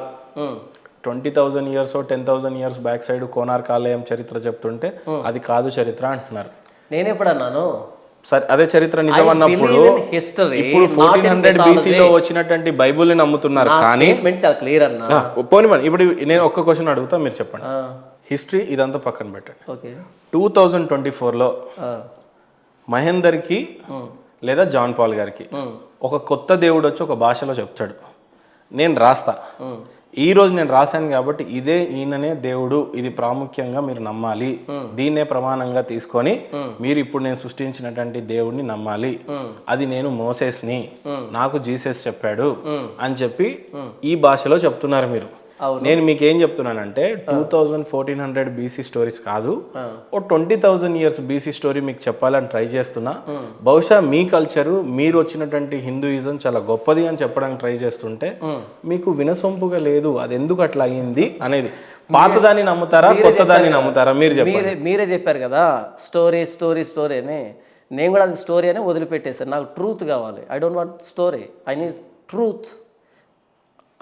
20,000 years 10,000 years back side Konark ఆలయం చరిత్ర చెప్తుంటే అది కాదు చరిత్ర అంటున్నారు. నేను ఎప్పుడు అన్నాను? సరే, అదే చరిత్ర నిజం అన్నప్పుడు ఇప్పుడు 1400 BCలో వచ్చినటువంటి బైబుల్ని నమ్ముతున్నారు. కానీ క్లియర్ అన్నా. పోనీ ఇప్పుడు నేను ఒక్క క్వశ్చన్ అడుగుతా, మీరు చెప్పండి. హిస్టరీ ఇదంతా పక్కన పెట్టండి. ఓకే 2024లో మహేందర్కి లేదా జాన్ పాల్ గారికి ఒక కొత్త దేవుడు వచ్చి ఒక భాషలో చెప్తాడు, నేను రాస్తా, ఈ రోజు నేను రాశాను కాబట్టి ఇదే ఈయననే దేవుడు, ఇది ప్రాముఖ్యంగా మీరు నమ్మాలి, దీన్నే ప్రమాణంగా తీసుకొని మీరు ఇప్పుడు నేను సృష్టించినటువంటి దేవుడిని నమ్మాలి, అది నేను మోసేస్ని, నాకు జీసస్ చెప్పాడు అని చెప్పి ఈ భాషలో చెప్తున్నారు మీరు. నేను మీకు ఏం చెప్తున్నానంటే 1400 బీసీ స్టోరీస్ కాదు, ఓ 20,000 ఇయర్స్ బీసీ స్టోరీ మీకు చెప్పాలని ట్రై చేస్తున్నా. బహుశా మీ కల్చరు, మీరు వచ్చినటువంటి హిందూయిజం చాలా గొప్పది అని చెప్పడానికి ట్రై చేస్తుంటే మీకు వినసొంపుగా లేదు, అది ఎందుకు అట్లా అయ్యింది అనేది. పాతదాన్ని నమ్ముతారా, కొత్తదాన్ని నమ్ముతారా మీరు చెప్పండి. మీరే చెప్పారు కదా స్టోరీ స్టోరీ స్టోరీ అని, నేను కూడా అది స్టోరీ అని వదిలిపెట్టేశాను. నాకు ట్రూత్ కావాలి. I don't want story, I need truth.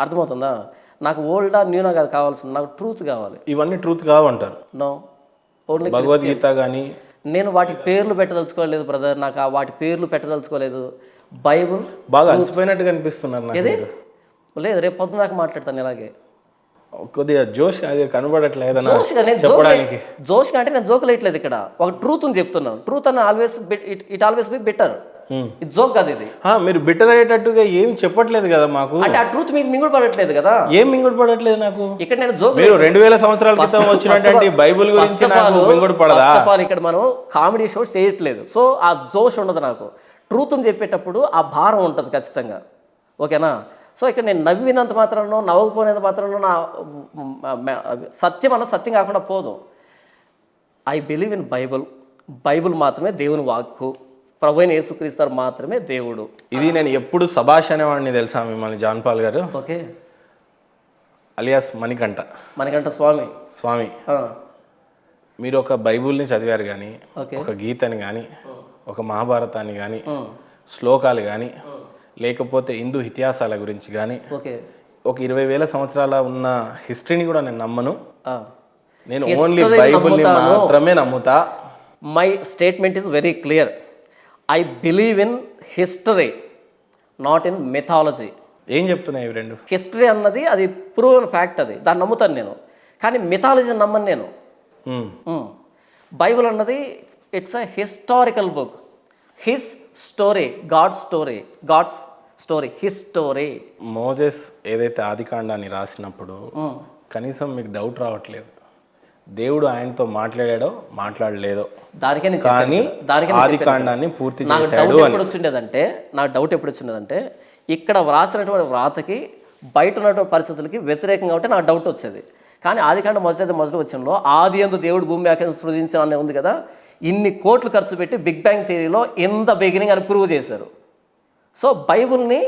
అర్థమవుతుందా? నాకు ఓల్డా న్యూనా కాదు కావాల్సింది, నాకు ట్రూత్ కావాలి. ఇవన్నీ ట్రూత్ కావంటారు. నో, ఓన్లీ భగవద్గీత కానీ. నేను వాటి పేర్లు పెట్టదలుచుకోలేదు బ్రదర్, నాకు ఆ వాటి పేర్లు పెట్టదలుచుకోలేదు. బైబుల్ బాగా అలసిపోయినట్టుగా అనిపిస్తున్నారు నాకు. లేదు, రేపు పొద్దున దాకా మాట్లాడతాను ఇలాగే. కొద్దిగా జోష్ అది కనబడట్లేదన్నా జోష్గా చెప్పడానికి. జోష్గా అంటే నేను జోక్ లేట్లేదు, ఇక్కడ ఒక ట్రూత్ అని చెప్తున్నాను. ట్రూత్ అని always it always be better. ఇది జోక్ కాదు ఇది. మీరు బిటర్ అయ్యేటట్టుగా ఏం చెప్పట్లేదు కదా మాకు. అంటే ఆ ట్రూత్ మీకు మింగుడు పడట్లేదు కదా. ఏం మింగుడు పడట్లేదు నాకు. ఇక్కడ నేను జోక్, మీరు 2000 సంవత్సరాల క్రితం వచ్చినటువంటి బైబుల్ గురించి నాకు మింగుడు పడదా? ఇక్కడ మనం కామెడీ షో చేయట్లేదు, సో ఆ జోష్ ఉండదు నాకు. ట్రూత్ అని చెప్పేటప్పుడు ఆ భారం ఉంటుంది ఖచ్చితంగా. ఓకేనా? సో ఇక్కడ నేను నవ్వినంత మాత్రంలో, నవ్వకపోయినంత మాత్రంలో నా సత్యం అన్న సత్యం కాకుండా పోదు. I believe in Bible. Bible మాత్రమే దేవుని వాక్కు, ప్రభువైన యేసుక్రీస్తు మాత్రమే దేవుడు. ఇది నేను ఎప్పుడు సభాష్ అనేవాడిని తెలుసా మిమ్మల్ని, జాన్ పాల్ గారు. ఓకే, అలియాస్ మణికంఠ స్వామి. మీరు ఒక బైబుల్ని చదివారు కానీ, ఒక గీతని కానీ, ఒక మహాభారతాన్ని కానీ, శ్లోకాలు కానీ, లేకపోతే హిందూ ఇతిహాసాల గురించి కానీ, ఒక 20,000 సంవత్సరాల ఉన్న హిస్టరీని కూడా నేను నమ్మను. నేను ఓన్లీ బైబుల్ని మాత్రమే నమ్ముతా. My statement is very clear. I believe in history, not in mythology. ఏం చెప్తున్నాయి ఇవి రెండు? హిస్టరీ అన్నది అది ప్రూవెన్ ఫ్యాక్ట్, అది దాన్ని నమ్ముతాను నేను. కానీ మిథాలజీని నమ్మను నేను. బైబుల్ అన్నది it's a historical book. His story, God's story, his story. Moses ఏదైతే ఆదికాండాన్ని రాసినప్పుడు కనీసం మీకు డౌట్ రావట్లేదు దేవుడు ఆయనతో మాట్లాడాడో మాట్లాడలేదో, కానీ ఆదికాండాన్ని పూర్తి చేశాడు అని. నాకు డౌట్ ఎప్పుడు వచ్చిందంటే ఇక్కడ వ్రాసినటువంటి వ్రాతకి బయట ఉన్నటువంటి పరిస్థితులకి వ్యతిరేకంగా ఉంటే నాకు డౌట్ వచ్చేది. కానీ ఆదికాండం మొదటి వచనంలో ఆది యందు దేవుడు భూమి ఆకాశం సృజించిన అనే ఉంది కదా, ఇన్ని కోట్లు ఖర్చు పెట్టి బిగ్ బ్యాంగ్ థియరీలో ఇన్ ద బిగినింగ్ అని ప్రూవ్ చేశారు. సో బైబుల్ని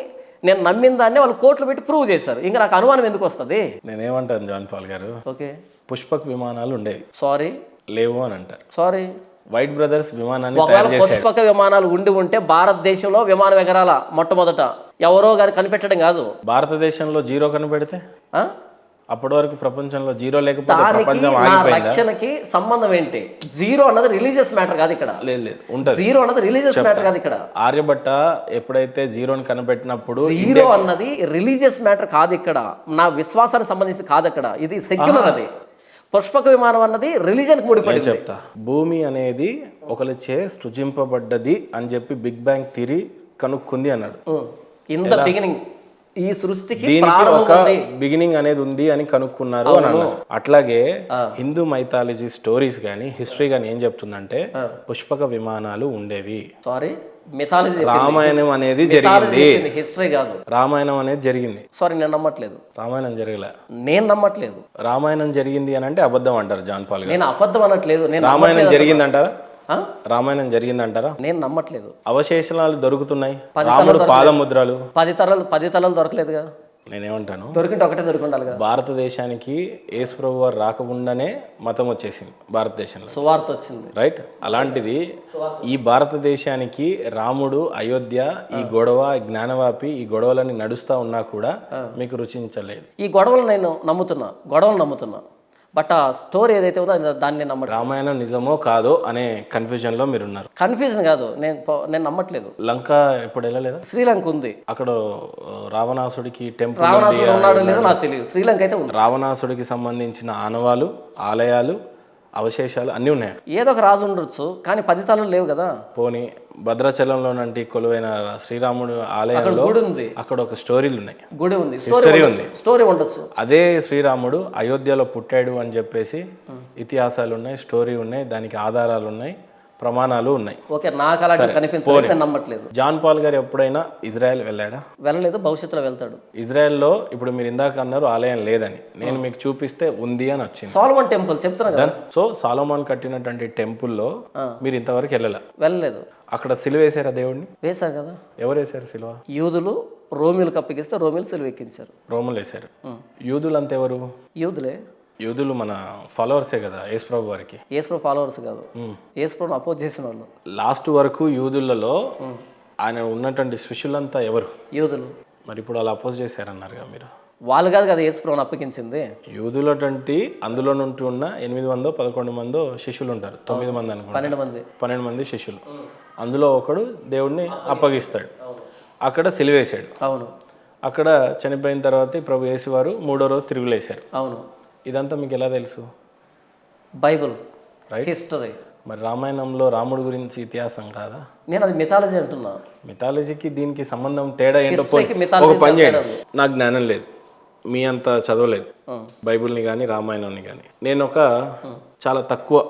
నేను నమ్మిన దాన్ని వాళ్ళు కోట్లు పెట్టి ప్రూవ్ చేశారు. ఇంకా నాకు అనుమానం ఎందుకు వస్తుంది? నేనేమంటాను జాన్ పాల్ గారు, ఓకే, పుష్పక్ విమానాలు ఉండేవి, సారీ లేవు అని అంటారు. సారీ, వైట్ బ్రదర్స్ విమానాన్ని ఒకవేళ పుష్పక విమానాలు ఉంటే భారతదేశంలో విమానం ఎగరాల మొట్టమొదట ఎవరో గారు కనిపెట్టడం కాదు. భారతదేశంలో జీరో కనిపెడితే అప్పటి వరకు ప్రపంచంలో జీరో లేకపోతే ప్రపంచం ఆగిపోయిందా? రక్షణకి సంబంధం ఏంటి? జీరో అన్నది రిలీజియస్ మ్యాటర్ కాదు ఇక్కడ. లేదు ఉంటుంది. జీరో అన్నది రిలీజియస్ మ్యాటర్ కాదు ఇక్కడ. ఆర్యభట్ట ఎప్పుడైతే జీరోని కనిపెట్టినప్పుడు జీరో అన్నది రిలీజియస్ మ్యాటర్ కాదు ఇక్కడ, నా విశ్వాసానికి సంబంధించి కాదు ఇక్కడ, ఇది సెక్యులర్. అది పుష్పక విమానం అన్నది రిలీజియన్ ముడిపడి. చెప్తా, భూమి అనేది ఒకరిచే సృజింపబడ్డది అని చెప్పి బిగ్ బ్యాంగ్ థియరీ కనుక్కుంది అన్నాడు. ఇన్ ద బిగినింగ్, ఈ సృష్టికి ఒక బిగినింగ్ అనేది ఉంది అని కనుక్కున్నారు అని అన్నారు. అట్లాగే హిందూ మైథాలజీ స్టోరీస్ కానీ హిస్టరీ కానీ ఏం చెప్తుందంటే పుష్పక విమానాలు ఉండేవి. సారీ, మిథాలజీ, రామాయణం అనేది జరిగింది, హిస్టరీ కాదు. రామాయణం అనేది జరిగింది. సారీ, నేను నమ్మట్లేదు. రామాయణం జరగలే, నేను నమ్మట్లేదు. రామాయణం జరిగింది అని అంటే అబద్ధం అంటారు జాన్ పాల్ గారు. నేను అబద్ధం అనట్లేదు. నేను రామాయణం జరిగిందంటారా? రామాయణం జరిగిందంటారా? నేను నమ్మట్లేదు. అవశేషాలు దొరుకుతున్నాయి, రాముడు పాదముద్రలు, 10 తలలు దొరకలేదుగా. నేనేమంటాను, దొరికింటే ఒకటే దొరికిండాలి. భారతదేశానికి యేసు ప్రభు వారు రాకముందనే మతం వచ్చేసింది భారతదేశంలో, సువార్త వచ్చింది, రైట్? అలాంటిది ఈ భారతదేశానికి రాముడు, అయోధ్య, ఈ గొడవ, జ్ఞానవాపి, ఈ గొడవలని నడుస్తా ఉన్నా కూడా మీకు రుచించలేదు. ఈ గొడవలు నేను నమ్ముతున్నా, బట్ ఆ స్టోరీ ఏదైతే ఉందో దాన్ని నేను నమ్మట్లేదు. రామాయణం నిజమో కాదో అనే కన్ఫ్యూజన్లో మీరు ఉన్నారు. కన్ఫ్యూజన్ కాదు, నేను నమ్మట్లేదు. లంక ఇప్పుడు వెళ్ళలేదా? శ్రీలంక ఉంది. అక్కడ రావణాసుడికి టెంపుల్ రావణాసుడు ఉన్నాడో లేదో నాకు తెలియదు. శ్రీలంక అయితే ఉంది. రావణాసుడికి సంబంధించిన ఆనవాలు, ఆలయాలు, అవశేషాలు అన్నీ ఉన్నాయి. ఏదో ఒక రాజు ఉండొచ్చు, కానీ 10 తలలు లేవు కదా. పోనీ భద్రాచలంలోనంటే కొలువైన శ్రీరాముడు ఆలయంలో గుడి ఉంది, అక్కడ ఒక స్టోరీలు ఉన్నాయి, గుడి ఉంది, హిస్టరీ ఉంది. స్టోరీ ఉండొచ్చు. అదే శ్రీరాముడు అయోధ్యలో పుట్టాడు అని చెప్పేసి ఇతిహాసాలు ఉన్నాయి, స్టోరీ ఉన్నాయి, దానికి ఆధారాలు ఉన్నాయి, ప్రమాణాలు ఉన్నాయి. ఓకే, నాకు అలాంటి కనిపించలేదు, నేను నమ్మట్లేదు. జాన్ పాల్ గారు ఎప్పుడైనా ఇజ్రాయెల్ వెళ్ళాడా? వెళ్ళలేదు, భవిష్యత్తులో వెళ్తాడు. ఇజ్రాయెల్లో ఇప్పుడు మీరు ఇందాక అన్నారు ఆలయం లేదని, నేను మీకు చూపిస్తే ఉంది అని వచ్చింది. సోలమన్ టెంపుల్ చెప్తున్నా కదా. సో సాలోమాన్ కట్టినటువంటి టెంపుల్లో మీరు ఇంతవరకు వెళ్ళలేదు. అక్కడ సిలువ వేసారా దేవుడిని? వేశారు కదా. ఎవరు వేశారు సిలువ? యూదులు రోమిలకు అప్పగిస్తే రోమిలు సిలువ ఎక్కించారు. రోములు వేశారు. యూదులు అంతా ఎవరు? యూదులే. యూదులు మన ఫాలోవర్సే కదా యేసుప్రభు వారికి. యేసుప్రభు ఫాలోవర్స్ కాదు, యేసుప్రభుని అపోజ్ చేసిన వాళ్ళు. లాస్ట్ వరకు యూదులలో ఆయన ఉన్నటువంటి శిష్యులంతా ఎవరు? యూదులు. మరి ఇప్పుడు వాళ్ళు అపోజ్ చేశారన్నారుగా మీరు. వాళ్ళు కాదు కదా యేసుప్రభుని అప్పగించింది. యూదులటువంటి అందులో నుండి ఉన్న 8 మందో శిష్యులు ఉంటారు. 9 మంది అనుకుంటా, 12 మంది శిష్యులు. అందులో ఒకడు దేవుడిని అప్పగిస్తాడు. అక్కడ సిలువేశాడు. అవును. అక్కడ చనిపోయిన తర్వాత ప్రభు యేసు వారు 3వ రోజు తిరుగులేశారు. అవును. ఇదంతా మీకు ఎలా తెలుసు? Bible, right, history. మరి రామాయణంలో రాముడి గురించి ఇతిహాసం కాదా? నేను అది మిథాలజీ అంటున్నా. మిథాలజీకి దీనికి సంబంధం తేడా ఏంటో mythology ఒక పని చేయండి. నాకు జ్ఞానం లేదు, మీ అంత చదవలేదు బైబుల్ని కానీ రామాయణంని కానీ. నేను ఒక చాలా తక్కువ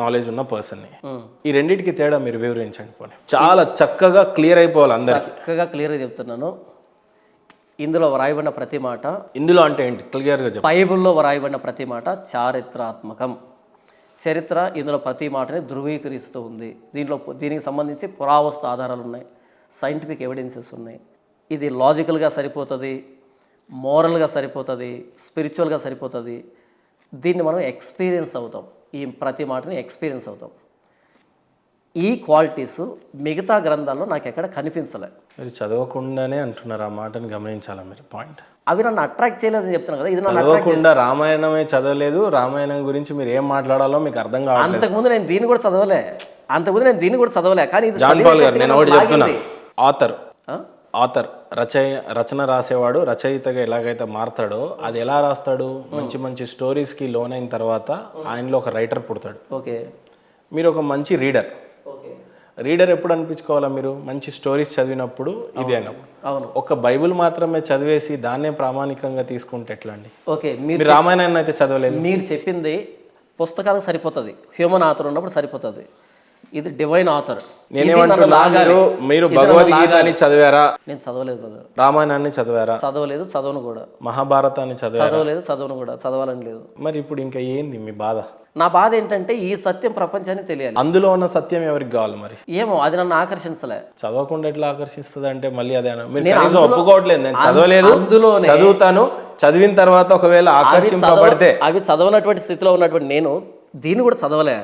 నాలెడ్జ్ ఉన్న పర్సన్ని. ఈ రెండింటికి తేడా మీరు వివరించండి. పోనీ చాలా చక్కగా క్లియర్ అయిపోవాలి అందరికి. చక్కగా క్లియర్గా చెప్తున్నాను. ఇందులో వ్రాయబడిన ప్రతి మాట, ఇందులో అంటే ఏంటి క్లియర్గా చెప్పండి. బైబిల్లో వ్రాయబడిన ప్రతి మాట చారిత్రాత్మకం. చరిత్ర ఇందులో ప్రతి మాటని ధృవీకరిస్తూ ఉంది. దీనికి సంబంధించి పురావస్తు ఆధారాలు ఉన్నాయి, సైంటిఫిక్ ఎవిడెన్సెస్ ఉన్నాయి. ఇది లాజికల్గా సరిపోతుంది, మోరల్గా సరిపోతుంది, స్పిరిచువల్గా సరిపోతుంది. దీన్ని మనం ఎక్స్పీరియన్స్ అవుతాం. ఈ ప్రతి మాటని ఎక్స్పీరియన్స్ అవుతాం. ఈ క్వాలిటీస్ మిగతా గ్రంథాల్లో నాకు ఎక్కడ కనిపించలే. మీరు చదవకుండానే అంటున్నారు, ఆ మాటని గమనించాలా మీరు. పాయింట్ అవి నన్ను అట్రాక్ట్ చేయలేదని చెప్తున్నాను కదా. ఇది నన్ను చదవకుండా రామాయణమే చదవలేదు, రామాయణం గురించి మీరు ఏం మాట్లాడాలో మీకు అర్థం కావాలి. అంతకుముందు నేను దీన్ని కూడా చదవలే. కానీ జాన్ పాల్ గారు, నేను ఒకటి చెప్తున్నా, ఆథర్ రచన రాసేవాడు రచయితగా ఎలాగైతే మారతాడో, అది ఎలా రాస్తాడు? మంచి మంచి స్టోరీస్కి లోనైన తర్వాత ఆయనలో ఒక రైటర్ పుడతాడు. ఓకే, మీరు ఒక మంచి రీడర్ ఎప్పుడు అనిపించుకోవాలా? మీరు మంచి స్టోరీస్ చదివినప్పుడు, ఇది అయినప్పుడు. అవును. ఒక బైబిల్ మాత్రమే చదివేసి దాన్నే ప్రామాణికంగా తీసుకుంటే ఎట్లా అండి? ఓకే, మీరు రామాయణాన్ని అయితే చదవలేదు. మీరు చెప్పింది పుస్తకాలకు సరిపోతుంది, హ్యూమన్ ఆథర్ ఉన్నప్పుడు సరిపోతుంది. ఇది డివైన్ ఆథర్. నేనేమంటున్నా, మీరు భగవద్గీతని చదివారా? నేను చదవలేదు కదా. రామాయణాన్ని చదివారా? చదవలేదు, చదవను కూడా. మహాభారతాన్ని చదవలేదు, చదవను కూడా. చదవాలని లేదు. మరి ఇప్పుడు ఇంకా ఏంది మీ బాధ? నా బాధ ఏంటంటే ఈ సత్యం ప్రపంచానికి తెలియాలి. అందులో ఉన్న సత్యం ఎవరికి కావాలి మరి? ఏమో, అది నన్ను ఆకర్షించలే. చదవకుండా ఎట్లా ఆకర్షిస్తుంది అంటే మళ్ళీ అదే మీరు ఒప్పుకోవట్లేదు. నేను చదవలేదు, చదువుతాను, చదివిన తర్వాత ఒకవేళ ఆకర్షింపబడితే. అవి చదవనటువంటి స్థితిలో ఉన్నటువంటి నేను దీన్ని కూడా చదవలే,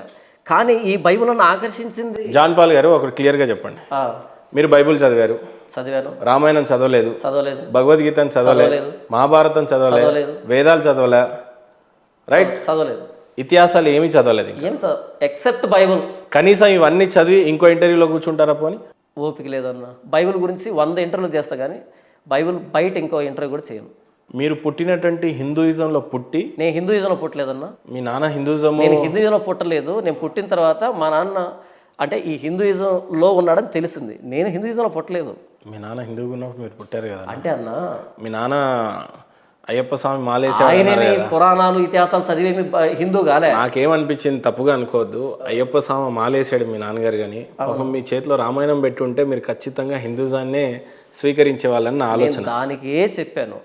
కానీ ఈ బైబిల్ నన్ను ఆకర్షించింది. జాన్ పాల్ గారు ఒకటి క్లియర్గా చెప్పండి. మీరు బైబిల్ చదివాను, రామాయణం చదవలేదు, భగవద్గీతను చదవలేదు, మహాభారతం చదవలేదు, వేదాలు చదవలే, రైట్, చదవలేదు, ఇతిహాసాలు ఏమీ చదవలేదు, ఎక్సెప్ట్ బైబుల్. కనీసం ఇవన్నీ చదివి ఇంకో ఇంటర్వ్యూలో కూర్చుంటారా? పోనీ ఓపిక లేదన్న. బైబిల్ గురించి 100 ఇంటర్వ్యూలు చేస్తా, కానీ బైబిల్ బయట ఇంకో ఇంటర్వ్యూ కూడా చేయను. మీరు పుట్టినటువంటి హిందూయిజంలో పుట్టి. నేను హిందూయిజంలో పుట్టలేదన్నా. మీ నాన్న హిందూయిజం? నేను హిందూయిజంలో పుట్టలేదు. నేను పుట్టిన తర్వాత మా నాన్న అంటే ఈ హిందూయిజంలో ఉన్నాడని తెలిసింది. నేను హిందూయిజంలో పుట్టలేదు. మీ నాన్న హిందూ ఉన్నప్పుడు మీరు పుట్టారు కదా. అంటే అన్న, మీ నాన్న అయ్యప్ప స్వామి మాలేసే పురాణాలు ఇతిహాసాలు చదివేమి హిందూ కాలే. నాకేమనిపించింది, తప్పుగా అనుకోవద్దు, అయ్యప్ప స్వామి మాలేసాడు మీ నాన్నగారు, కానీ పాపం మీ చేతిలో రామాయణం పెట్టి ఉంటే మీరు ఖచ్చితంగా హిందూజాన్నే స్వీకరించే వాళ్ళని నా ఆలోచన. దానికే చెప్పాను,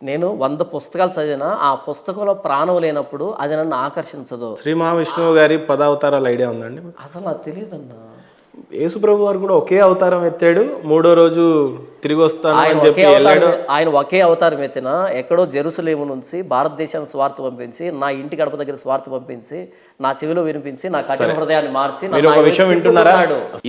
నేను 100 పుస్తకాలు చదివినా ఆ పుస్తకంలో ప్రాణం లేనప్పుడు అది నన్ను ఆకర్షించదు. శ్రీ మహావిష్ణువు గారి 10 అవతారాల ఐడియా ఉందండి? అసలు నాకు తెలియదన్నా. యేసుప్రభు వారు కూడా ఒకే అవతారం ఎత్తాడు, 3వ రోజు తిరిగి వస్తాను అని చెప్పి వెళ్ళాడు. ఆయన ఒకే అవతారం ఎత్తినా ఎక్కడో జెరూసలేము నుంచి భారతదేశానికి స్వార్థ పంపించి, నా ఇంటి గడప దగ్గర స్వార్థ పంపించి, నా చెవిలో వినిపించి, నా కఠిన హృదయాన్ని మార్చి. మీరు ఒక విషయం వింటున్నారా?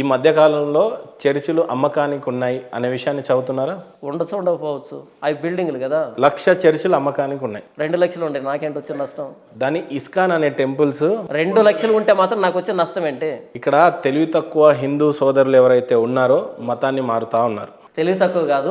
ఈ మధ్య కాలంలో చర్చిలు అమ్మకానికి ఉన్నాయి అనే విషయాన్ని చదువుతున్నారా? ఉండొచ్చు ఉండకపోవచ్చు, అవి బిల్డింగ్లు కదా. 1,00,000 చర్చిలు అమ్మకానికి ఉన్నాయి. 2 లక్షలు ఉండే నాకేంటి వచ్చిన నష్టం? దాని ఇస్కాన్ అనే టెంపుల్స్ 2 లక్షలు ఉంటే మాత్రం నాకు వచ్చిన నష్టం ఏంటి? ఇక్కడ తెలివి తక్కువ హిందూ సోదరులు ఎవరైతే ఉన్నారో మతాన్ని మారుతా ఉన్నారు. తెలివి తక్కువ కాదు,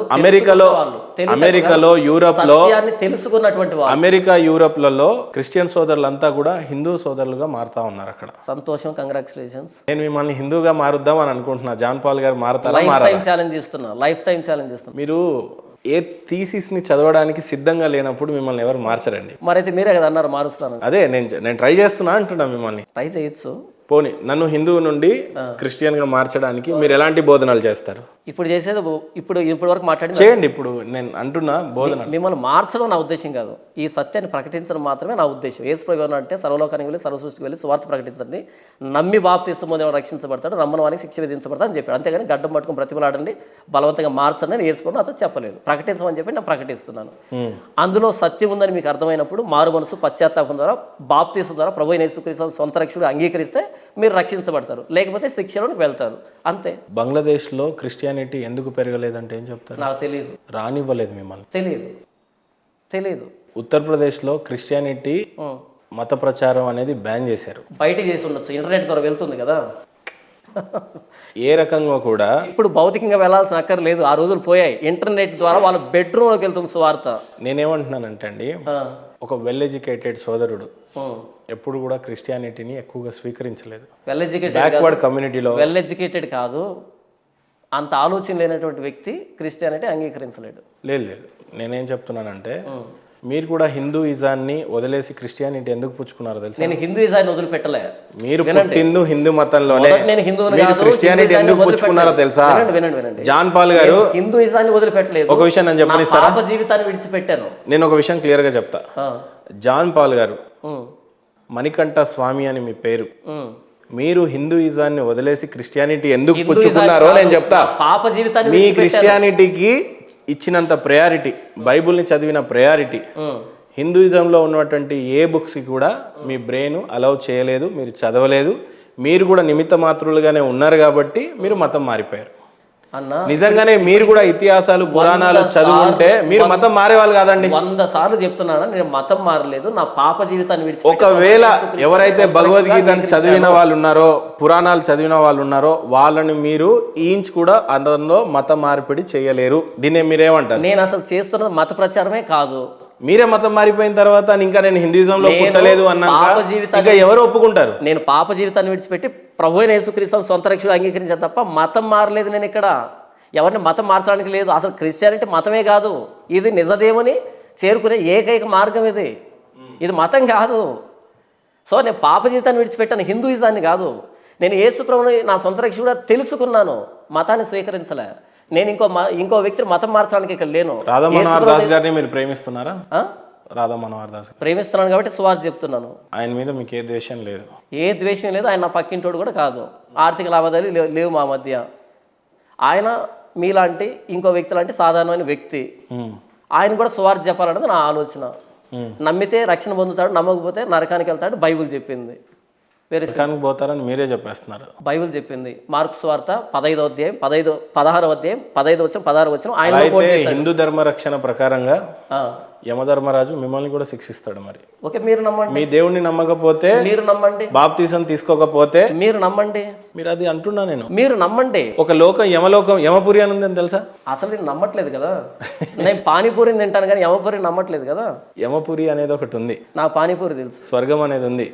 అమెరికాలో యూరోప్లో తెలుసుకున్నటువంటి వాళ్ళు, అమెరికా యూరోప్లలో క్రిస్టియన్ సోదరులంతా కూడా హిందూ సోదరులుగా మారుతా ఉన్నారు అక్కడ. సంతోషం, కంగ్రాచులేషన్స్. నేను మిమ్మల్ని హిందూగా మారుద్దాం అని అనుకుంటున్నా. జాన్ పాల్ గారు మారుతారా? లైఫ్ టైం ఛాలెంజ్ ఇస్తున్నా. మీరు ఏ థీసిస్ ని చదవడానికి సిద్ధంగా లేనప్పుడు మిమ్మల్ని ఎవరు మార్చరండి. మరైతే మీరే కదా అన్నారు మారుస్తాను. అదే నేను ట్రై చేస్తున్నా అంటున్నా. మిమ్మల్ని ట్రై చేయొచ్చు. పోనీ నన్ను హిందువు నుండి క్రిస్టియన్ గా మార్చడానికి మీరు ఎలాంటి బోధనలు చేస్తారు? ఇప్పుడు చేసేది ఇప్పుడు వరకు మాట్లాడి చేయండి. ఇప్పుడు నేను అంటున్నా బోధన. మిమ్మల్ని మార్చడం నా ఉద్దేశం కాదు, ఈ సత్యాన్ని ప్రకటించడం మాత్రమే నా ఉద్దేశం. యేసు ప్రభువు అంటే సర్వలోకానికి వెళ్ళి సర్వసృష్టికి వెళ్ళి సువార్త ప్రకటించండి, నమ్మి బాప్తిస్మం పొందిన రక్షించబడతాడు, నమ్మని వానికి శిక్ష విధించబడతాడు అని చెప్పాడు. అంతేగాని గడ్డం పట్టుకుని బ్రతిమలాడండి, బలవంతంగా మార్చండి అని యేసు ప్రభువు నాతో చెప్పలేదు. ప్రకటించమని చెప్పి నేను ప్రకటిస్తున్నాను. అందులో సత్యం ఉందని మీకు అర్థమైనప్పుడు మారు మనసు పశ్చాత్తాపం ద్వారా బాప్తిస్మం ద్వారా ప్రభు అయిన యేసుక్రీస్తు సొంత రక్షకుడు అంగీకరిస్తే మీరు రక్షించబడతారు, లేకపోతే శిక్షలోకి వెళ్తారు, అంతే. బంగ్లాదేశ్లో క్రిస్టియానిటీ ఎందుకు పెరగలేదంటే ఏం చెప్తారు? నాకు తెలియదు. రానివ్వలేదు మిమ్మల్ని. తెలియదు. ఉత్తరప్రదేశ్లో క్రిస్టియానిటీ మత ప్రచారం అనేది బ్యాన్ చేశారు. బయట చేసి ఉండొచ్చు, ఇంటర్నెట్ ద్వారా వెళ్తుంది కదా. ఏ రకంగా కూడా ఇప్పుడు భౌతికంగా వెళ్ళాల్సిన అక్కర్లేదు, ఆ రోజులు పోయాయి. ఇంటర్నెట్ ద్వారా వాళ్ళ బెడ్రూమ్లోకి వెళ్తుంది సువార్త. నేనేమంటున్నానంటే అండి, ఒక వెల్ ఎడ్యుకేటెడ్ సోదరుడు ఎప్పుడు కూడా క్రిస్టియానిటీని ఎక్కువగా స్వీకరించలేదు. బ్యాక్వర్డ్ కమ్యూనిటీలో వెల్ ఎడ్యుకేటెడ్ కాదు, అంత ఆలోచన లేనటువంటి వ్యక్తి క్రిస్టియానిటీ అంగీకరించలేడు. లేదు, నేనేం చెప్తున్నానంటే మీరు కూడా హిందూయిజాన్ని వదిలేసి క్రిస్టియానిటీ ఎందుకు పుచ్చుకున్నారో తెలుసు? నేను హిందూయిజాన్ని వదిలిపెట్టలే. మీరు పుట్టింది హిందూ మతంలోనే, క్రిస్టియానిటీ ఎందుకు పుచ్చుకున్నారో తెలుసా? జాన్ పాల్ గారు హిందూయిజాన్ని వదిలిపెట్టలేదు. ఒక విషయం నేను చెప్పనిస్తారా? పాప జీవితాన్ని విడిచిపెట్టాను. నేను ఒక విషయం క్లియర్ గా చెప్తా. జాన్ పాల్ గారు మణికంఠ స్వామి అని మీ పేరు, మీరు హిందూయిజాన్ని వదిలేసి క్రిస్టియానిటీ ఎందుకు పుచ్చుకున్నారో నేను చెప్తా. పాప జీవితాన్ని మీ క్రిస్టియానిటీకి ఇచ్చినంత ప్రయారిటీ, బైబుల్ని చదివిన ప్రయారిటీ హిందూయిజంలో ఉన్నటువంటి ఏ బుక్స్కి కూడా మీ బ్రెయిన్ అలౌ చేయలేదు, మీరు చదవలేదు. మీరు కూడా నిమిత్త మాత్రులుగానే ఉన్నారు కాబట్టి మీరు మతం మారిపోయారు. నిజంగానే మీరు కూడా ఇతిహాసాలు పురాణాలు చదువుంటే మీరు మతం మారేవాళ్ళు కాదండి. 100 సార్లు చెప్తున్నాను, నేను మతం మారలేదు, నా పాప జీవితాన్ని విడిచి. ఒకవేళ ఎవరైతే భగవద్గీతను చదివిన వాళ్ళు ఉన్నారో, పురాణాలు చదివిన వాళ్ళు ఉన్నారో, వాళ్ళని మీరు ఇంచ్ కూడా అందులో మత మార్పిడి చేయలేరు. దీన్ని మీరేమంటారు? నేను అసలు చేస్తున్న మత ప్రచారమే కాదు. మీరే మతం మారిపోయిన తర్వాత ఇంకా నేను హిందూయిజంలో పుట్టలేదు అన్నాక ఎవరు ఒప్పుకుంటారు? నేను పాప జీవితాన్ని విడిచిపెట్టి ప్రభు అయిన యేసుక్రీస్తు సొంత రక్షకుడు అంగీకరించాను తప్ప మతం మారలేదు. నేను ఇక్కడ ఎవరిని మతం మార్చడానికి లేదు. అసలు క్రిస్టియానిటీ మతమే కాదు, ఇది నిజదేవుని చేరుకునే ఏకైక మార్గం. ఇది మతం కాదు. సో నేను పాప జీవితాన్ని విడిచిపెట్టాను, హిందూయిజాన్ని కాదు. నేను యేసు ప్రభుని నా సొంత రక్షకుడుగా తెలుసుకున్నాను, మతాన్ని స్వీకరించలే. నేను ఇంకో వ్యక్తిని మతం మార్చడానికి ఇక్కడ లేను. రాధా మనోహర్ దాస్ గారిని మీరు ప్రేమిస్తున్నారా? రాధా మనోహర్ దాస్ ప్రేమిస్తున్నాను కాబట్టి సువార్త చెప్తున్నాను. ఆయన మీద మీకు ఏ ద్వేషం లేదు? ఏ ద్వేషం లేదు. ఆయన నా పక్కింటోడు కూడా కాదు. ఆర్థిక లావాదేవీలు లేవు మా మధ్య. ఆయన మీలాంటి ఇంకో వ్యక్తి లాంటి సాధారణమైన వ్యక్తి. ఆయన కూడా సువార్త చెప్పాలన్నది నా ఆలోచన. నమ్మితే రక్షణ పొందుతాడు, నమ్మకపోతే నరకానికి వెళ్తాడు, బైబుల్ చెప్పింది. పోతారని మీరే చెప్పేస్తున్నారు. బైబిల్ చెప్పింది. మార్క్స్ వార్త 15వ అధ్యాయం 16వ అధ్యాయం 15 వచనం 16 వచనం. ఆయన హిందూ ధర్మ రక్షణ ప్రకారంగా యమధర్మరాజు మిమ్మల్ని కూడా శిక్షిస్తాడు. మరి ఓకే, మీరు నమ్మండి. మీ దేవుణ్ణి నమ్మకపోతే మీరు నమ్మండి, బాప్తిసం తీసుకోకపోతే మీరు నమ్మండి. మీరు అది అంటున్నా నేను, మీరు నమ్మండి. ఒక లోకం యమపురి అని ఉందని తెలుసా? అసలు నేను నమ్మట్లేదు కదా. నేను పానీపూరిని తింటాను కానీ యమపురి నమ్మట్లేదు కదా. యమపురి అనేది ఒకటి ఉంది, నాకు పానీపూరి తెలుసు. స్వర్గం అనేది ఉంది.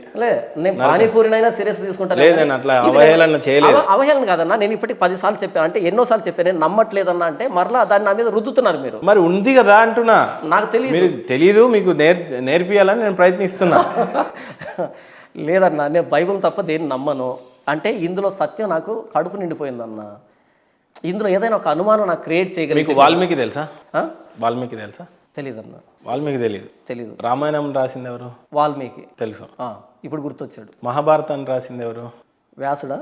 నేను పానీపూరినైనా సీరియస్ తీసుకుంటాను. లేదు, నేను అట్లా అవహేళన చేయలేదు. అవహేళన కాదన్నా, నేను ఇప్పటికి 10 సార్లు చెప్పాను. అంటే ఎన్నోసార్లు చెప్పాను నేను నమ్మట్లేదన్నా, అంటే మరలా దాన్ని నా మీద రుద్దుతున్నారు మీరు. మరి ఉంది కదా అంటున్నా. నాకు తెలియదు. మీరు తెలీదు, మీకు నేర్పియాలని నేను ప్రయత్నిస్తున్నా. లేదన్నా, నేను బైబిల్ తప్ప దేన్ని నమ్మను. అంటే ఇందులో సత్యం నాకు కడుపు నిండిపోయిందన్న. ఇందులో ఏదైనా ఒక అనుమానం నాకు క్రియేట్ చేయగలిగి. మీకు వాల్మీకి తెలుసా? వాల్మీకి తెలుసా? తెలీదన్న. వాల్మీకి తెలీదు. రామాయణం రాసింది ఎవరు? వాల్మీకి. తెలుసు. ఇప్పుడు గుర్తొచ్చాడు. మహాభారతాన్ని రాసింది ఎవరు? వ్యాసుడా?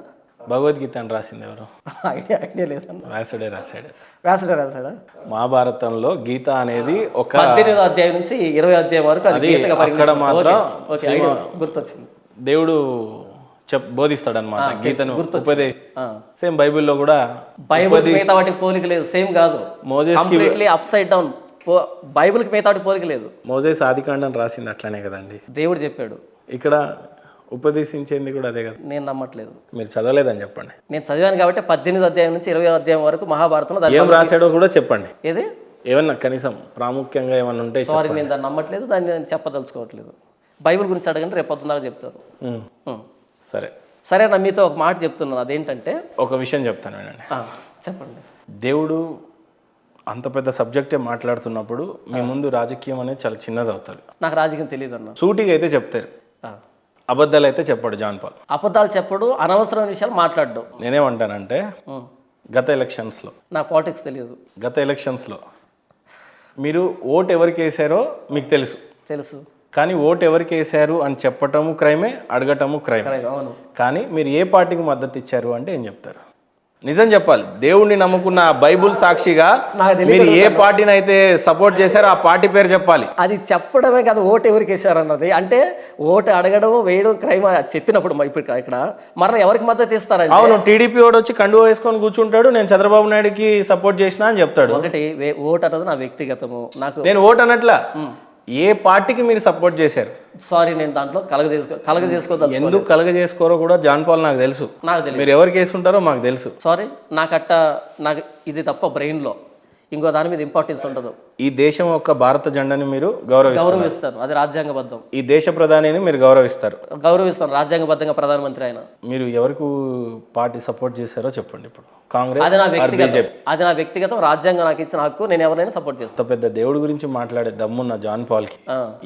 భగవద్గీతను రాసింది ఎవరు? ఐడియా లేదన్న. వ్యాసుడే రాశాడు. వ్యాసుడే రాశాడా? మహాభారతంలో గీత అనేది ఒక 18వ అధ్యాయం నుంచి 20వ అధ్యాయం వరకు అది గీతగా అక్కడ మాత్రం గుర్తొచ్చింది. దేవుడు బోధిస్తాడు అనమాట, గీతను ఉపదేశ. ఆ. సేమ్ బైబిల్లో కూడా బైబిల్ మిగతా వాటికి పోలిక లేదు, సేమ్ కాదు, Moses completely upside down. బైబిల్కి మిగతా వాటికి పోలిక లేదు. మోజేస్ ఆదికాండం రాసింది అట్లానే కదండి, దేవుడు చెప్పాడు. ఇక్కడ ఉపదేశించేది కూడా అదే కదా. నేను నమ్మట్లేదు. మీరు చదవలేదని చెప్పండి. నేను చదివాను కాబట్టి 18 అధ్యాయం నుంచి 20 అధ్యాయం వరకు మహాభారతంలో దాని ఏం రాశాడో కూడా చెప్పండి. ఏది ఏమన్నా కనీసం ప్రాముఖ్యంగా ఏమన్నా ఉంటే సారీ, నేను దాన్ని నమ్మట్లేదు, దాన్ని నేను చెప్పదలుచుకోవట్లేదు. బైబిల్ గురించి అడగండి, రేపు పొద్దున్న చెప్తారు. సరే సరే నా మీతో ఒక మాట చెప్తున్నాను, అదేంటంటే ఒక విషయం చెప్తాను వినండి. చెప్పండి. దేవుడు అంత పెద్ద సబ్జెక్టే మాట్లాడుతున్నప్పుడు మీ ముందు రాజకీయం అనేది చాలా చిన్నది అవుతుంది. నాకు రాజకీయం తెలియదు అన్న. సూటిగా అయితే చెప్తారు, అబద్ధాలు అయితే చెప్పాడు జాన్ పాల్. అబద్ధాలు చెప్పడు, అనవసరమైన విషయాలు మాట్లాడడం. నేనేమంటానంటే గత ఎలక్షన్స్లో, నా పాలిటిక్స్ తెలియదు, గత ఎలక్షన్స్లో మీరు ఓటు ఎవరికి వేసారో మీకు తెలుసు, తెలుసు, కానీ ఓటు ఎవరికి వేసారు అని చెప్పటము క్రైమే, అడగటము క్రైమే. అవును. కానీ మీరు ఏ పార్టీకి మద్దతు ఇచ్చారు అంటే ఏం చెప్తారు? నిజం చెప్పాలి. దేవుణ్ణి నమ్ముకున్న బైబుల్ సాక్షిగా మీరు ఏ పార్టీని అయితే సపోర్ట్ చేశారో ఆ పార్టీ పేరు చెప్పాలి. అది చెప్పడమే కాదు, ఓటు ఎవరికి వేశారన్నది. అంటే ఓటు అడగడం వేయడం క్రైమ్ చెప్పినప్పుడు ఇప్పుడు ఇక్కడ మరలా ఎవరికి మద్దతు ఇస్తారండి? అవును, టీడీపీ వాడు వచ్చి కండువా వేసుకొని కూర్చుంటాడు, నేను చంద్రబాబు నాయుడుకి సపోర్ట్ చేసినా అని చెప్తాడు. ఒకటి ఓటు అన్నది నా వ్యక్తిగతము. నేను ఓటు అన్నట్లా, ఏ పార్టీకి మీరు సపోర్ట్ చేశారు? సారీ, నేను దాంట్లో కలగజేసుకోవద్దు. ఎందుకు కలగజేసుకోరో కూడా జాన్ పాల్ నాకు తెలుసు. మీరు ఎవరికి వేసుకుంటారో మాకు తెలుసు. సారీ, నాకు ఇది తప్ప బ్రెయిన్లో ఇంకో దాని మీద ఇంపార్టెన్స్ ఉండదు. ఈ దేశం యొక్క భారత జెండాని మీరు గౌరవిస్తారు, అది రాజ్యాంగబద్ధం. ఈ దేశ ప్రధానిని మీరు గౌరవిస్తారు, రాజ్యాంగబద్ధంగా ప్రధానమంత్రి ఆయన. మీరు ఎవరికి పార్టీ సపోర్ట్ చేశారో చెప్పండి. ఇప్పుడు కాంగ్రెస్, అది నా వ్యక్తిగతం, రాజ్యాంగం నాకు ఇచ్చిన హక్కు, నేను ఎవరైనా సపోర్ట్ చేస్తాను. పెద్ద దేవుడి గురించి మాట్లాడే దమ్మున్న జాన్ పాల్ కి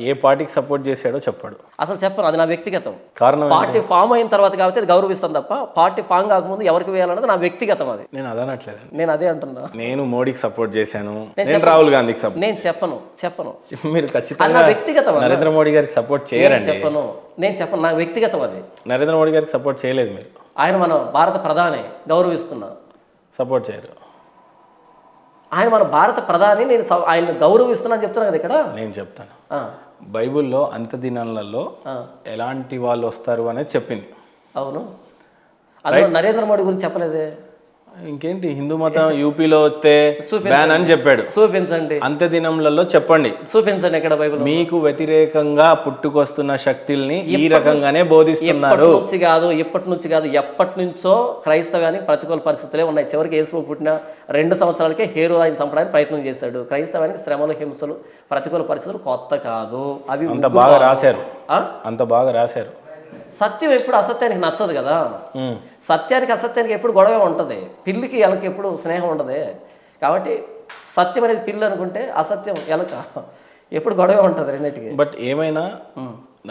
ఏ పార్టీకి సపోర్ట్ చేశాడో చెప్పాడు. అసలు చెప్పను, అది నా వ్యక్తిగతం. కారణం పార్టీ ఫామ్ అయిన తర్వాత కాబట్టి అది గౌరవిస్తాను తప్ప పార్టీ ఫామ్ కాకముందు ఎవరికి వేయాలన్నది నా వ్యక్తిగతం. అది నేను అదనట్లేదు, నేను అదే అంటున్నా. నేను మోడీకి సపోర్ట్ చేశాను, నేను రాహుల్ గాంధీకి సపోర్ట్. నేను చెప్పను. మీరు ఖచ్చితంగా వ్యక్తిగతం నరేంద్ర మోడీ గారికి సపోర్ట్ చేయరండి. నేను చెప్పను, నా వ్యక్తిగతం అది. నరేంద్ర మోడీ గారికి సపోర్ట్ చేయలేదు మీరు. ఆయన మన భారత ప్రధాని, గౌరవిస్తున్నా. సపోర్ట్ చేయరు. ఆయన మన భారత ప్రధాని, నేను ఆయన గౌరవిస్తున్నా చెప్తున్నా కదా. ఇక్కడ నేను చెప్తాను, బైబిల్లో అంత దినాలలో ఎలాంటి వాళ్ళు వస్తారు అనేది చెప్పింది. అవును, అందులో నరేంద్ర మోడీ గురించి చెప్పలేదే. ఇంకేంటి, హిందూ మతం యూపీలో వస్తే బ్యాన్ అని చెప్పాడు. చూపించండి, అంత్య దినంలలో చెప్పండి, చూపించండి ఎక్కడ బైబిల్. మీకు వ్యతిరేకంగా పుట్టుకొస్తున్న శక్తుల్ని ఈ రకంగానే బోధిస్తున్నారు. ఇప్పటి నుంచి కాదు, ఎప్పటి నుంచో క్రైస్తవానికి ప్రతికూల పరిస్థితులే ఉన్నాయి. చివరికి యేసు పుట్టిన 2 సంవత్సరాలకే హేరోదాన్ని చంపడానికి ప్రయత్నం చేశాడు. క్రైస్తవానికి శ్రమలు, హింసలు, ప్రతికూల పరిస్థితులు కొత్త కాదు. అవి అంత బాగా రాశారు. సత్యం ఎప్పుడు అసత్యానికి నచ్చదు కదా. సత్యానికి అసత్యానికి ఎప్పుడు గొడవ ఉంటుంది. పిల్లికి ఎలకి ఎప్పుడు స్నేహం ఉండదు. కాబట్టి సత్యం అనేది పిల్లి అనుకుంటే అసత్యం ఎలక ఎప్పుడు గొడవ ఉంటుంది రెండింటికి. బట్ ఏమైనా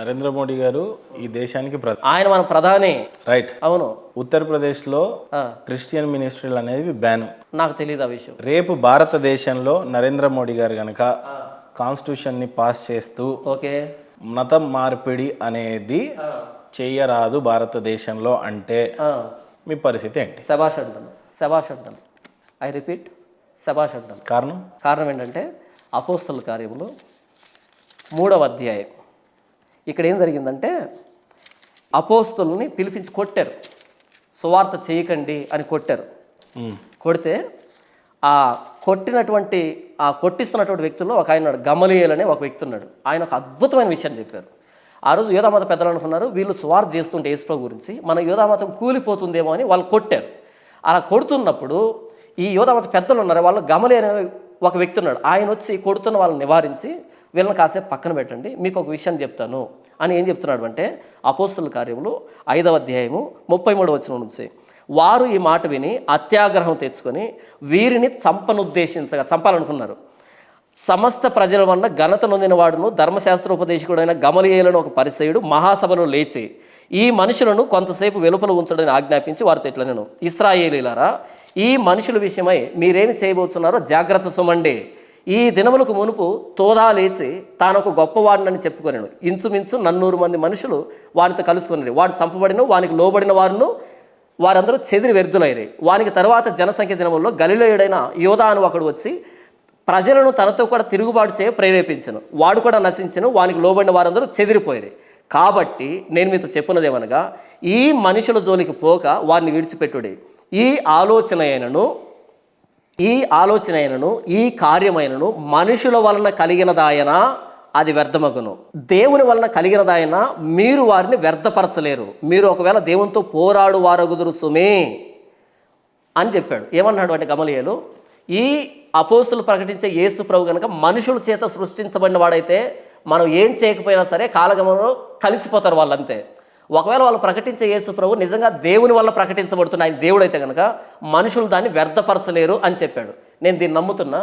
నరేంద్ర మోడీ గారు ఈ దేశానికి ఆయన మన ప్రధాని, రైట్? అవును. ఉత్తరప్రదేశ్లో క్రిస్టియన్ మినిస్ట్రీలు అనేవి బ్యాన్. నాకు తెలియదు ఆ విషయం. రేపు భారతదేశంలో నరేంద్ర మోడీ గారు కనుక కాన్స్టిట్యూషన్ ని పాస్ చేస్తూ మతం మార్పిడి అనేది చెయ్యరాదు భారతదేశంలో అంటే మీ పరిస్థితి ఏంటి? శబాష్ అంటాను. ఐ రిపీట్, శబాష్ అంటాను. కారణం ఏంటంటే అపోస్తలుల కార్యములు 3వ అధ్యాయం. ఇక్కడ ఏం జరిగిందంటే అపోస్తలుని పిలిపించి కొట్టారు. సువార్త చేయకండి అని కొట్టారు. కొడితే కొట్టిస్తున్నటువంటి వ్యక్తుల్లో ఒక ఆయన ఉన్నాడు, గమలీయేలు అనే ఒక వ్యక్తి ఉన్నాడు. ఆయన ఒక అద్భుతమైన విషయాన్ని చెప్పారు. ఆ రోజు యూదామత పెద్దలు అనుకున్నారు, వీళ్ళు సువార్త చేస్తుంటే యేసుప్రభు గురించి మన యూదామతం కూలిపోతుందేమో అని వాళ్ళు కొట్టారు. అలా కొడుతున్నప్పుడు ఈ యూదామత పెద్దలు ఉన్నారు, వాళ్ళు గమలీయేలు అనే ఒక వ్యక్తి ఉన్నాడు. ఆయన వచ్చి కొడుతున్న వాళ్ళని నివారించి వీళ్ళని కాసేపు పక్కన పెట్టండి, మీకు ఒక విషయం చెప్తాను అని ఏం చెప్తున్నాడు అంటే అపోస్తలుల కార్యములు 5వ అధ్యాయము 33వ వచనం నుంచి, వారు ఈ మాట విని అత్యాగ్రహం తెచ్చుకొని వీరిని చంపాలనుకున్నారు. సమస్త ప్రజల వల్ల ఘనత నొందిన వాడును ధర్మశాస్త్రోపదేశకుడైన గమలీయేలను ఒక పరిసయుడు మహాసభలో లేచి ఈ మనుషులను కొంతసేపు వెలుపల ఉంచడని ఆజ్ఞాపించి వారితో ఇట్లా, నేను ఇశ్రాయేలీలారా, ఈ మనుషుల విషయమై మీరేమి చేయబోతున్నారో జాగ్రత్త సుమండి. ఈ దినములకు మునుపు తోదా లేచి తానొక గొప్పవాడినని చెప్పుకొనెను. ఇంచుమించు 400 మంది మనుషులు వారితో కలుసుకుని వాడు చంపబడిన వానికి లోబడిన వారందరూ చెదిరి వ్యర్థులైరి. వానికి తర్వాత జనసంఖ్య దినముల్లో గలిలయుడైన యోధా అని ఒకడు వచ్చి ప్రజలను తనతో కూడా తిరుగుబాటు చేయ ప్రేరేపించను. వాడు కూడా నశించను, వానికి లోబడిన వారందరూ చెదిరిపోయారు. కాబట్టి నేను మీతో చెప్పినదేమనగా ఈ మనుషుల జోలికి పోక వారిని విడిచిపెట్టుడి. ఈ ఆలోచన ఈ కార్యమైనను మనుషుల వలన కలిగినదాయన అది వ్యర్థమగును. దేవుని వలన కలిగినదాయన మీరు వారిని వ్యర్థపరచలేరు. మీరు ఒకవేళ దేవునితో పోరాడు వారగుదురు సుమే అని చెప్పాడు. ఏమన్నాడు అంటే గమలీయేలు, ఈ అపోస్తులు ప్రకటించే యేసు ప్రభు కనుక మనుషుల చేత సృష్టించబడిన వాడైతే మనం ఏం చేయకపోయినా సరే కాలగమనంలో కలిసిపోతారు వాళ్ళంతే. ఒకవేళ వాళ్ళు ప్రకటించే యేసు ప్రభు నిజంగా దేవుని వల్ల ప్రకటించబడుతున్న ఆయన దేవుడైతే కనుక మనుషులు దాన్ని వ్యర్థపరచలేరు అని చెప్పాడు. నేను దీన్ని నమ్ముతున్నా.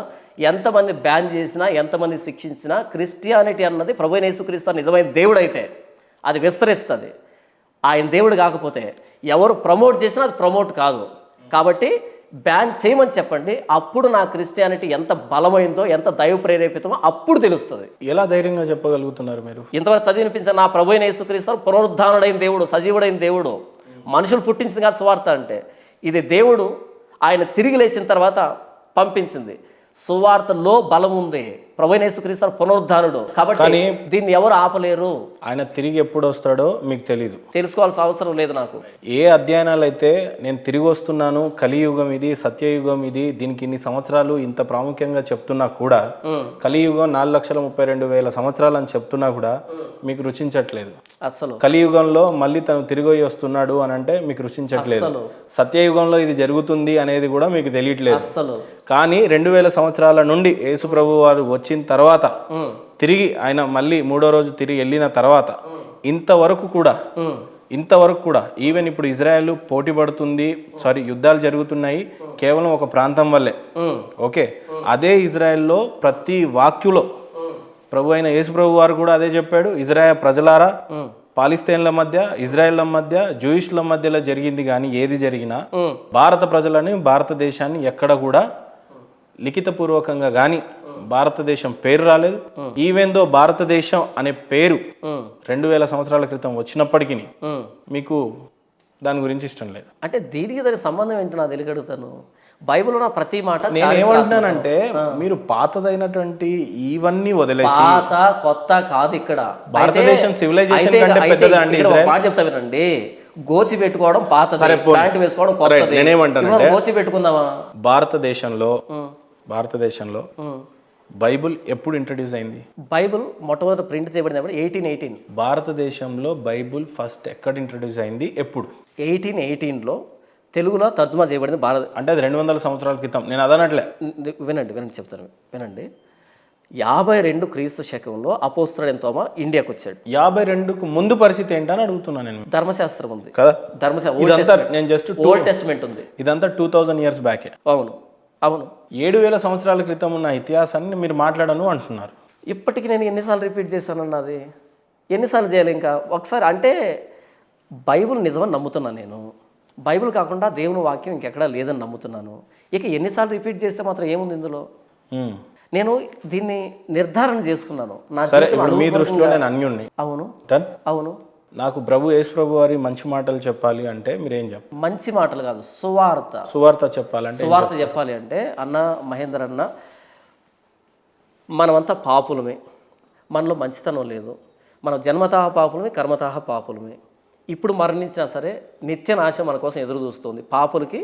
ఎంతమంది బ్యాన్ చేసినా, ఎంతమంది శిక్షించినా, క్రిస్టియానిటీ అన్నది ప్రభువైన యేసుక్రీస్తు నిజమైన దేవుడైతే అది విస్తరిస్తుంది. ఆయన దేవుడు కాకపోతే ఎవరు ప్రమోట్ చేసినా అది ప్రమోట్ కాదు. కాబట్టి బ్యాన్ చేయమని చెప్పండి. అప్పుడు నా క్రిస్టియానిటీ ఎంత బలమైందో, ఎంత దైవ ప్రేరేపితమో అప్పుడు తెలుస్తుంది. ఎలా ధైర్యంగా చెప్పగలుగుతున్నారు మీరు? ఇంతవరకు చదివినిపించిన నా ప్రభువైన యేసుక్రీస్తు పునరుద్ధానుడైన దేవుడు, సజీవుడైన దేవుడు. మనుషులు పుట్టించింది కాదు సువార్త అంటే. ఇది దేవుడు ఆయన తిరిగి లేచిన తర్వాత పంపించింది. సువార్తలో బలం ఉంది. ప్రభువైన యేసుక్రీస్తు పునరుద్ధానుడు కాబట్టి దీన్ని ఎవరు ఆపలేరు. ఆయన తిరిగి ఎప్పుడు వస్తాడో మీకు తెలీదు, తెలుసుకోవాల్సిన అవసరం లేదు నాకు. ఏ అధ్యయనాలు అయితే నేను తిరిగి వస్తున్నాను, కలియుగం ఇది, సత్యయుగం ఇది, దీనికి ఇన్ని సంవత్సరాలు ఇంత ప్రాముఖ్యంగా చెప్తున్నా కూడా, కలియుగం 4,32,000 సంవత్సరాలు అని చెప్తున్నా కూడా మీకు రుచించట్లేదు. అసలు కలియుగంలో మళ్ళీ తను తిరిగి వస్తున్నాడు అని అంటే మీకు రుచించట్లేదు. సత్యయుగంలో ఇది జరుగుతుంది అనేది కూడా మీకు తెలియట్లేదు. అసలు కానీ 2000 సంవత్సరాల నుండి యేసు ప్రభు వారు వచ్చిన తర్వాత తిరిగి ఆయన మళ్ళీ 3వ రోజు తిరిగి వెళ్ళిన తర్వాత ఇంతవరకు కూడా ఈవెన్ ఇప్పుడు ఇజ్రాయెల్ పోటీ పడుతుంది, యుద్ధాలు జరుగుతున్నాయి కేవలం ఒక ప్రాంతం వల్లే. ఓకే, అదే ఇజ్రాయెల్లో ప్రతి వాక్యులో ప్రభు అయిన యేసు ప్రభు వారు కూడా అదే చెప్పాడు. ఇజ్రాయెల్ ప్రజలారా, పాలిస్తీన్ల మధ్య, ఇజ్రాయెల్ల మధ్య, జూయిష్ల మధ్యలో జరిగింది కానీ ఏది జరిగినా భారత ప్రజలని, భారతదేశాన్ని ఎక్కడ కూడా లిఖితపూర్వకంగా కానీ భారతదేశం పేరు రాలేదు. ఈవెన్ దో భారతదేశం అనే పేరు 2000 సంవత్సరాల క్రితం వచ్చినప్పటికీ మీకు దాని గురించి ఇష్టం లేదు. అంటే దీనికి దాని సంబంధం ఏంటి నాకు తెలియగలుగుతాను. బైబిల్లో ఉన్న ప్రతి మాట నేను ఏమంటున్నానంటే, మీరు పాతదైనటువంటి ఇవన్నీ వదిలేసి, పాత కొత్త కాదు ఇక్కడ. భారతదేశం సివిలైజేషన్ కంటే పెద్దదా అండి? మాట చెప్తా వినండి. గోచి పెట్టుకోవడం పాతది, ప్యాంట్ వేసుకోవడం కొత్తది. నేనేమంటానంటే, గోచి పెట్టుకుందామా? భారతదేశంలో బైబుల్ ఎప్పుడు ఇంట్రడ్యూస్ అయింది? బైబుల్ మొట్టమొదటి ప్రింట్ చేయబడింది 1818. భారతదేశంలో బైబుల్ ఫస్ట్ ఎక్కడ ఇంట్రడ్యూస్ అయింది, ఎప్పుడు? 1818లో తెలుగులో తర్జుమా చేయబడింది. భారత అంటే అది 200 సంవత్సరాల క్రితం. నేను అదనట్లే. వినండి చెప్తాను వినండి. 52 క్రీస్తు శకంలో అపోస్తలుడైన తోమా ఇండియాకి వచ్చాడు. 52కు ముందు పరిస్థితి ఏంటని అడుగుతున్నాను నేను. ధర్మశాస్త్రం ఉంది కదా, నేను జస్ట్ ఓల్డ్ టెస్టమెంట్ ఉంది. ఇదంతా 2000 ఇయర్స్ బ్యాకే. అవును 7000 సంవత్సరాల క్రితం ఉన్న ఇతిహాసాన్ని మీరు మాట్లాడను అంటున్నారు. ఇప్పటికి నేను ఎన్నిసార్లు రిపీట్ చేశానన్నది, ఎన్నిసార్లు చేయాలి? ఇంకా ఒకసారి అంటే బైబుల్ నిజమని నమ్ముతున్నాను నేను. బైబిల్ కాకుండా దేవుని వాక్యం ఇంకెక్కడా లేదని నమ్ముతున్నాను. ఇక ఎన్నిసార్లు రిపీట్ చేస్తే మాత్రం ఏముంది ఇందులో? నేను దీన్ని నిర్ధారణ చేసుకున్నాను. మీ దృష్టిలో నేను అన్యుణ్ణి. అవును. నాకు ప్రభు యేసు ప్రభు వారి మంచి మాటలు చెప్పాలి అంటే మీరేం చెప్పాలి? మంచి మాటలు కాదు, సువార్త చెప్పాలంటే, సువార్త చెప్పాలి అంటే, అన్న మహేందర్ అన్న, మనమంతా పాపులమే, మనలో మంచితనం లేదు, మనం జన్మతః పాపులమే, కర్మతః పాపులమే. ఇప్పుడు మరణించినా సరే నిత్య నాశనం మన కోసం ఎదురు చూస్తుంది. పాపులకి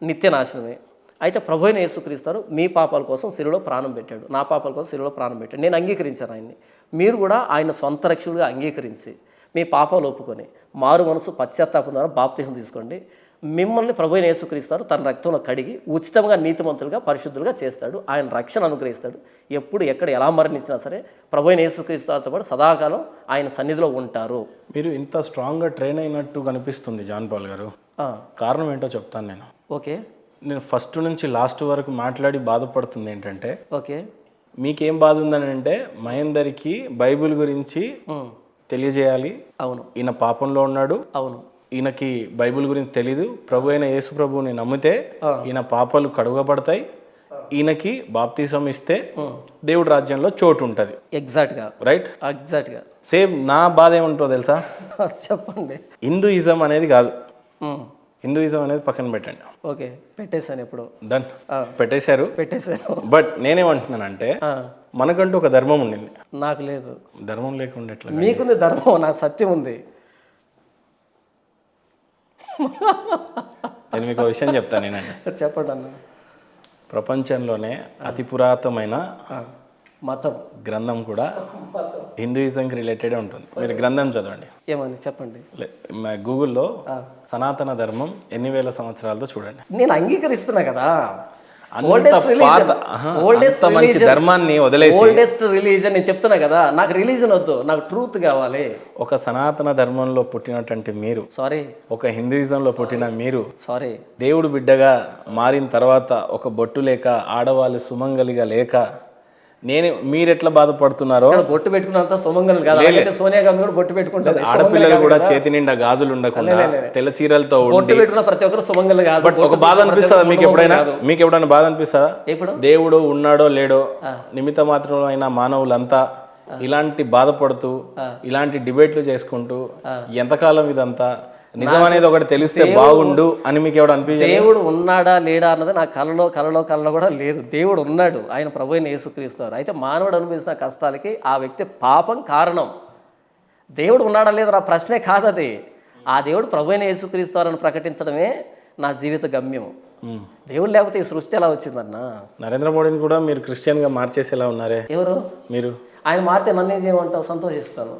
నిత్య నాశనమే. అయితే ప్రభు అయిన యేసుక్రీస్తు మీ పాపాల కోసం శిలువలో ప్రాణం పెట్టాడు, నా పాపాల కోసం శిలువలో ప్రాణం పెట్టాడు. నేను అంగీకరించాను ఆయన్ని. మీరు కూడా ఆయన సొంత రక్షకుడిగా అంగీకరించి మీ పాపాలు ఒప్పుకొని మారు మనసు పశ్చాత్తాపం ద్వారా బాప్తిసం తీసుకోండి. మిమ్మల్ని ప్రభు అయిన యేసుక్రీస్తు తన రక్తంలో కడిగి ఉచితంగా నీతిమంతులుగా, పరిశుద్ధులుగా చేస్తాడు. ఆయన రక్షణ అనుగ్రహిస్తాడు. ఎప్పుడు ఎక్కడ ఎలా మరణించినా సరే ప్రభు అయిన యేసుక్రీస్తుతో పాటు సదాకాలం ఆయన సన్నిధిలో ఉంటారు. మీరు ఇంత స్ట్రాంగ్గా ట్రైన్ అయినట్టు కనిపిస్తుంది జాన్ పాల్ గారు. కారణం ఏంటో చెప్తాను నేను. ఓకే. నేను ఫస్ట్ నుంచి లాస్ట్ వరకు మాట్లాడి బాధపడుతుంది ఏంటంటే, ఓకే, మీకేం బాధ ఉందని అంటే, మహేందర్కి బైబిల్ గురించి తెలియజేయాలి. అవును, ఈయన పాపంలో ఉన్నాడు. అవును, ఈయనకి బైబిల్ గురించి తెలీదు. ప్రభు అయిన యేసు ప్రభువుని నమ్మితే ఈయన పాపాలు కడుగబడతాయి. ఈయనకి బాప్తిసం ఇస్తే దేవుడి రాజ్యంలో చోటు ఉంటుంది. ఎగ్జాక్ట్గా రైట్. ఎగ్జాక్ట్గా సేమ్ నా బాధ ఏముంటుందో తెలుసా? చెప్పండి. హిందూయిజం అనేది కాదు, హిందూయిజం అనేది పక్కన పెట్టండి. ఓకే, పెట్టేశాను. ఎప్పుడు డన్, పెట్టేశారు. బట్ నేనేమంటున్నానంటే, మనకంటూ ఒక ధర్మం ఉండింది. నాకు లేదు. ధర్మం లేకుండా ఎట్లా? మీకుంది ధర్మం, నాకు సత్యం ఉంది. నేను మీకు ఒక విషయం చెప్తాను నేనండి. చెప్పండి అన్న. ప్రపంచంలోనే అతి పురాతనమైన మతం గ్రంథం కూడా హిందూయిజంకి రిలేటెడే ఉంటుంది. మీరు గ్రంథం చదవండి. ఏమని చెప్పండి. గూగుల్లో సనాతన ధర్మం ఎన్ని వేల సంవత్సరాలతో చూడండి. నేను అంగీకరిస్తున్నా కదా. మంచి ధర్మాన్ని వదిలేసి ఓల్డెస్ట్ రిలీజన్ నేను చెప్తున్నా కదా. నాకు రిలీజన్ వద్దు, నాకు ట్రూత్ కావాలి. ఒక సనాతన ధర్మంలో పుట్టినటువంటి మీరు, సారీ, ఒక హిందూయిజంలో పుట్టిన మీరు, సారీ, దేవుడు బిడ్డగా మారిన తర్వాత ఒక బొట్టు లేక, ఆడవాళ్ళు సుమంగలిగా లేక, మీరెట్లా బాధపడుతున్నారో. బొట్టు పెట్టుకున్నంత సుమంగలు కాదు. సోనియా గాంధీ కూడా బొట్టు పెట్టుకుంటారు. ఆడపిల్లలు కూడా చేతి నిండా గాజులు ఉండకుండా తెల్ల చీరలతో బొట్టు పెట్టుకున్న ప్రతి ఒక్కరు సుమంగలు కాదు. బట్ ఒక బాధ అనిపిస్తుందా మీకు ఎప్పుడైనా బాధ అనిపిస్తుందా? ఇప్పుడు దేవుడు ఉన్నాడో లేడో నిమిత్త మాత్రమైన మానవులంతా ఇలాంటి బాధపడుతూ ఇలాంటి డిబేట్లు చేసుకుంటూ ఎంతకాలం ఇదంతా నిజం అనేది ఒకటి తెలిస్తే బాగుండు అని మీకు ఎవడు అనిపించదు? దేవుడు ఉన్నాడా లేడా అన్నది నా కలలో కూడా లేదు. దేవుడు ఉన్నాడు, ఆయన ప్రభువుని యేసుక్రీస్తారు. అయితే మానవుడు అనుభవిస్తున్న కష్టాలకి ఆ వ్యక్తి పాపం కారణం. దేవుడు ఉన్నాడా లేదా నా ప్రశ్నే కాదు అది. ఆ దేవుడు ప్రభువుని యేసుక్రీస్తారని ప్రకటించడమే నా జీవిత గమ్యం. దేవుడు లేకపోతే ఈ సృష్టి ఎలా వచ్చిందన్న? నరేంద్ర మోడీని కూడా మీరు క్రిస్టియన్గా మార్చేసేలా ఉన్నారే. ఎవరు? మీరు. ఆయన మారితే నన్నేం చేయమంటావు? సంతోషిస్తాను.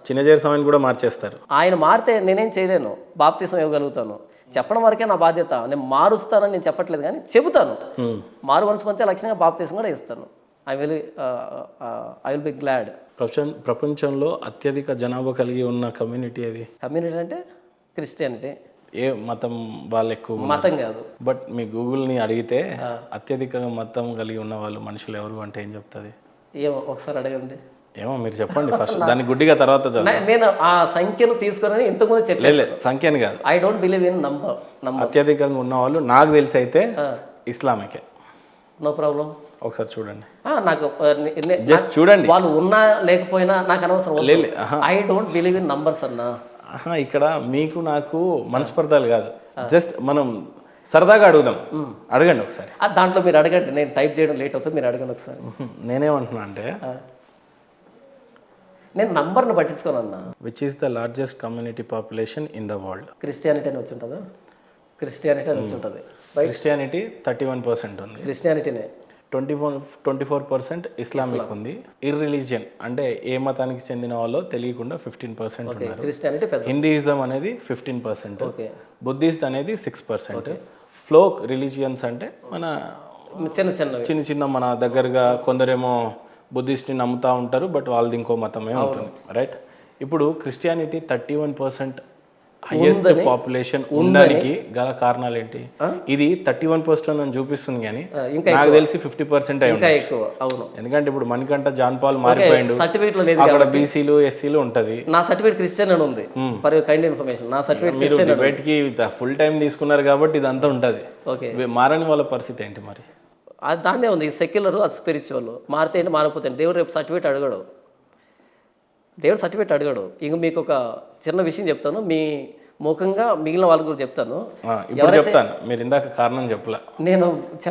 చిన్నజీర స్వామిని కూడా మార్చేస్తారు. ఆయన మారితే నేనేం చేయలేను, బాప్తిసం ఇవ్వగలుగుతాను. చెప్పడం వరకే నా బాధ్యత. నేను మారుస్తానని నేను చెప్పట్లేదు, కానీ చెబుతాను. మారు మనసు పొందితే లక్ష్యంగా బాప్తిసం కూడా ఇస్తాను. I will be glad. ప్రపంచంలో అత్యధిక జనాభా కలిగి ఉన్న కమ్యూనిటీ అది. కమ్యూనిటీ అంటే క్రిస్టియానిటీ. ఏ మతం వాళ్ళు ఎక్కువ? మతం కాదు. బట్ మీ గూగుల్ని అడిగితే అత్యధికంగా మతం కలిగి ఉన్న వాళ్ళు మనుషులు ఎవరు అంటే ఏం చెప్తుంది? ఏమో ఒకసారి అడగండి. ఏమో మీరు చెప్పండి ఫస్ట్, దాన్ని గుడ్డిగా తర్వాత నేను ఆ సంఖ్యను తీసుకుని ఇంతకుముందు చెప్పలేదు. సంఖ్యని కాదు, I don't believe in number. అత్యధికంగా ఉన్న వాళ్ళు నాకు తెలిసి అయితే ఇస్లామికే. నో ప్రాబ్లం, ఒకసారి చూడండి. నాకు జస్ట్ చూడండి, వాళ్ళు ఉన్నా లేకపోయినా నాకు అనవసరం. I don't believe in numbers అన్నా. ఇక్కడ మీకు నాకు మనస్పర్ధాలు కాదు, జస్ట్ మనం సరదాగా అడుగుదాం. అడగండి ఒకసారి. దాంట్లో మీరు అడగండి, నేను టైప్ చేయడం లేట్ అవుతుంది, మీరు అడగండి ఒకసారి. నేనేమంటున్నా అంటే, నేను నంబర్ను పట్టించుకోనన్నా. Which is the largest community population in the world? Christianity అని వచ్చి ఉంటుందా? క్రిస్టియానిటీ అని వచ్చి ఉంటుంది. క్రిస్టియానిటీ 31% ఉంది. క్రిస్టియానిటీనే. 24% ఇస్లామిక్ ఉంది. ఇర్రిలీజియన్ అంటే ఏ మతానికి చెందిన వాళ్ళో తెలియకుండా 15% ఉన్నారు. క్రిస్టియానిటీ పెద్ద. హిందూయిజం అనేది 15%, బుద్ధిస్ట్ అనేది 6%. ఫ్లోక్ రిలీజియన్స్ అంటే మన చిన్న చిన్న మన దగ్గరగా కొందరేమో బుద్ధిస్ట్ని నమ్ముతూ ఉంటారు, బట్ వాళ్ళది ఇంకో మతమే ఉంటుంది, రైట్? ఇప్పుడు క్రిస్టియానిటీ 31% హైయెస్ట్ పాపులేషన్ ఉండడానికి గల కారణాలు ఏంటి? ఇది 31% అని చూపిస్తుంది, కానీ నాకు తెలిసి 50% అయి ఉంటుంది. ఎందుకంటే ఇప్పుడు మణికంఠ జాన్ పాల్ మారిపోయిండు, అక్కడ బీసీలు ఎస్సీలు ఉంటది. నా సర్టిఫికేట్ క్రిస్టియన్ అని ఉంది. Kind information. నా సర్టిఫికేట్ మీరు డిబేట్ కి ఫుల్ టైం తీసుకున్నారు కాబట్టి ఇదంతా ఉంటది. మారని వాళ్ళ పరిస్థితి ఏంటి మరి? అది దాన్నే ఉంది. సెక్యులర్, అది స్పిరిచువల్. మారితే ఏంటి, మారిపోతే దేవుడు రేపు సర్టిఫికేట్ అడగడు. దేవుడు సర్టిఫికేట్ అడగాడు. ఇంక మీకు ఒక చిన్న విషయం చెప్తాను, మీ ముఖంగా మిగిలిన వాళ్ళ గురించి చెప్తాను. ఇప్పుడు చెప్తాను, మీరు ఇందాక కారణం చెప్పలా. నేను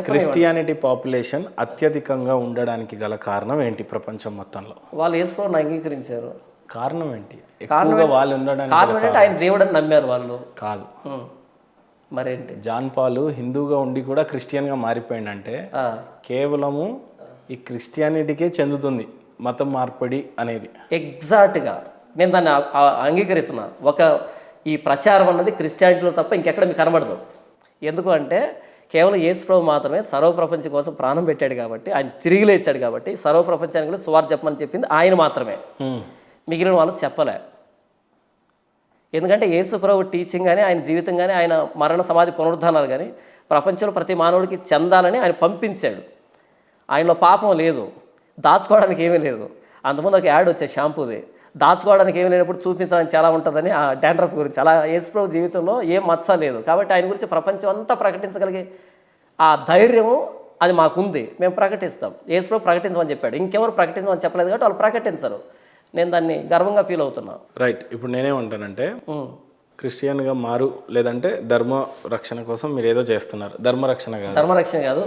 క్రిస్టియానిటీ పాపులేషన్ అత్యధికంగా ఉండడానికి గల కారణం ఏంటి ప్రపంచం మొత్తంలో? వాళ్ళు యేసుప్రభువుని అంగీకరించారు. కారణం ఏంటి? ఎక్కువగా వాళ్ళు ఉండడానికి కారణం ఏంటంటే ఆయన దేవుడని నమ్మారు వాళ్ళు. కాదు, మరేంటి? జాన్ పాల్ హిందూగా ఉండి కూడా క్రిస్టియన్గా మారిపోయిందంటే కేవలము ఈ క్రిస్టియానిటీకే చెందుతుంది మతం మార్పిడి అనేది. ఎగ్జాక్ట్గా నేను దాన్ని అంగీకరిస్తున్నా. ఈ ప్రచారం అన్నది క్రిస్టియానిటీలో తప్ప ఇంకెక్కడ మీకు కనబడదు. ఎందుకు అంటే కేవలం యేసుప్రభు మాత్రమే సర్వప్రపంచం కోసం ప్రాణం పెట్టాడు కాబట్టి, ఆయన తిరిగి లేచాడు కాబట్టి సర్వప్రపంచానికి కూడా సువార్త చెప్పమని చెప్పింది ఆయన మాత్రమే, మిగిలిన వాళ్ళు చెప్పలే. ఎందుకంటే యేసుప్రభు టీచింగ్ కానీ, ఆయన జీవితం కానీ, ఆయన మరణ సమాధి పునరుద్ధానాలు కానీ ప్రపంచంలో ప్రతి మానవుడికి చెందాలని ఆయన పంపించాడు. ఆయనలో పాపం లేదు, దాచుకోవడానికి ఏమీ లేదు. అంతకుముందు ఒక యాడ్ వచ్చే షాంపూది, దాచుకోవడానికి ఏమి లేనప్పుడు చూపించడానికి చాలా ఉంటుందని, ఆ డాండ్రఫ్ గురించి. అలా యేసుప్రభు జీవితంలో ఏం మచ్చ లేదు కాబట్టి ఆయన గురించి ప్రపంచం అంతా ప్రకటించగలిగే ఆ ధైర్యము అది మాకుంది. మేము ప్రకటిస్తాం. యేసుప్రభు ప్రకటించమని చెప్పాడు, ఇంకెవరు ప్రకటించమని చెప్పలేదు కాబట్టి వాళ్ళు ప్రకటించరు. నేను దాన్ని గర్వంగా ఫీల్ అవుతున్నా. రైట్. ఇప్పుడు నేనేమంటానంటే, క్రిస్టియన్గా మారు లేదంటే ధర్మ రక్షణ కోసం మీరు ఏదో చేస్తున్నారు. ధర్మరక్షణ కాదు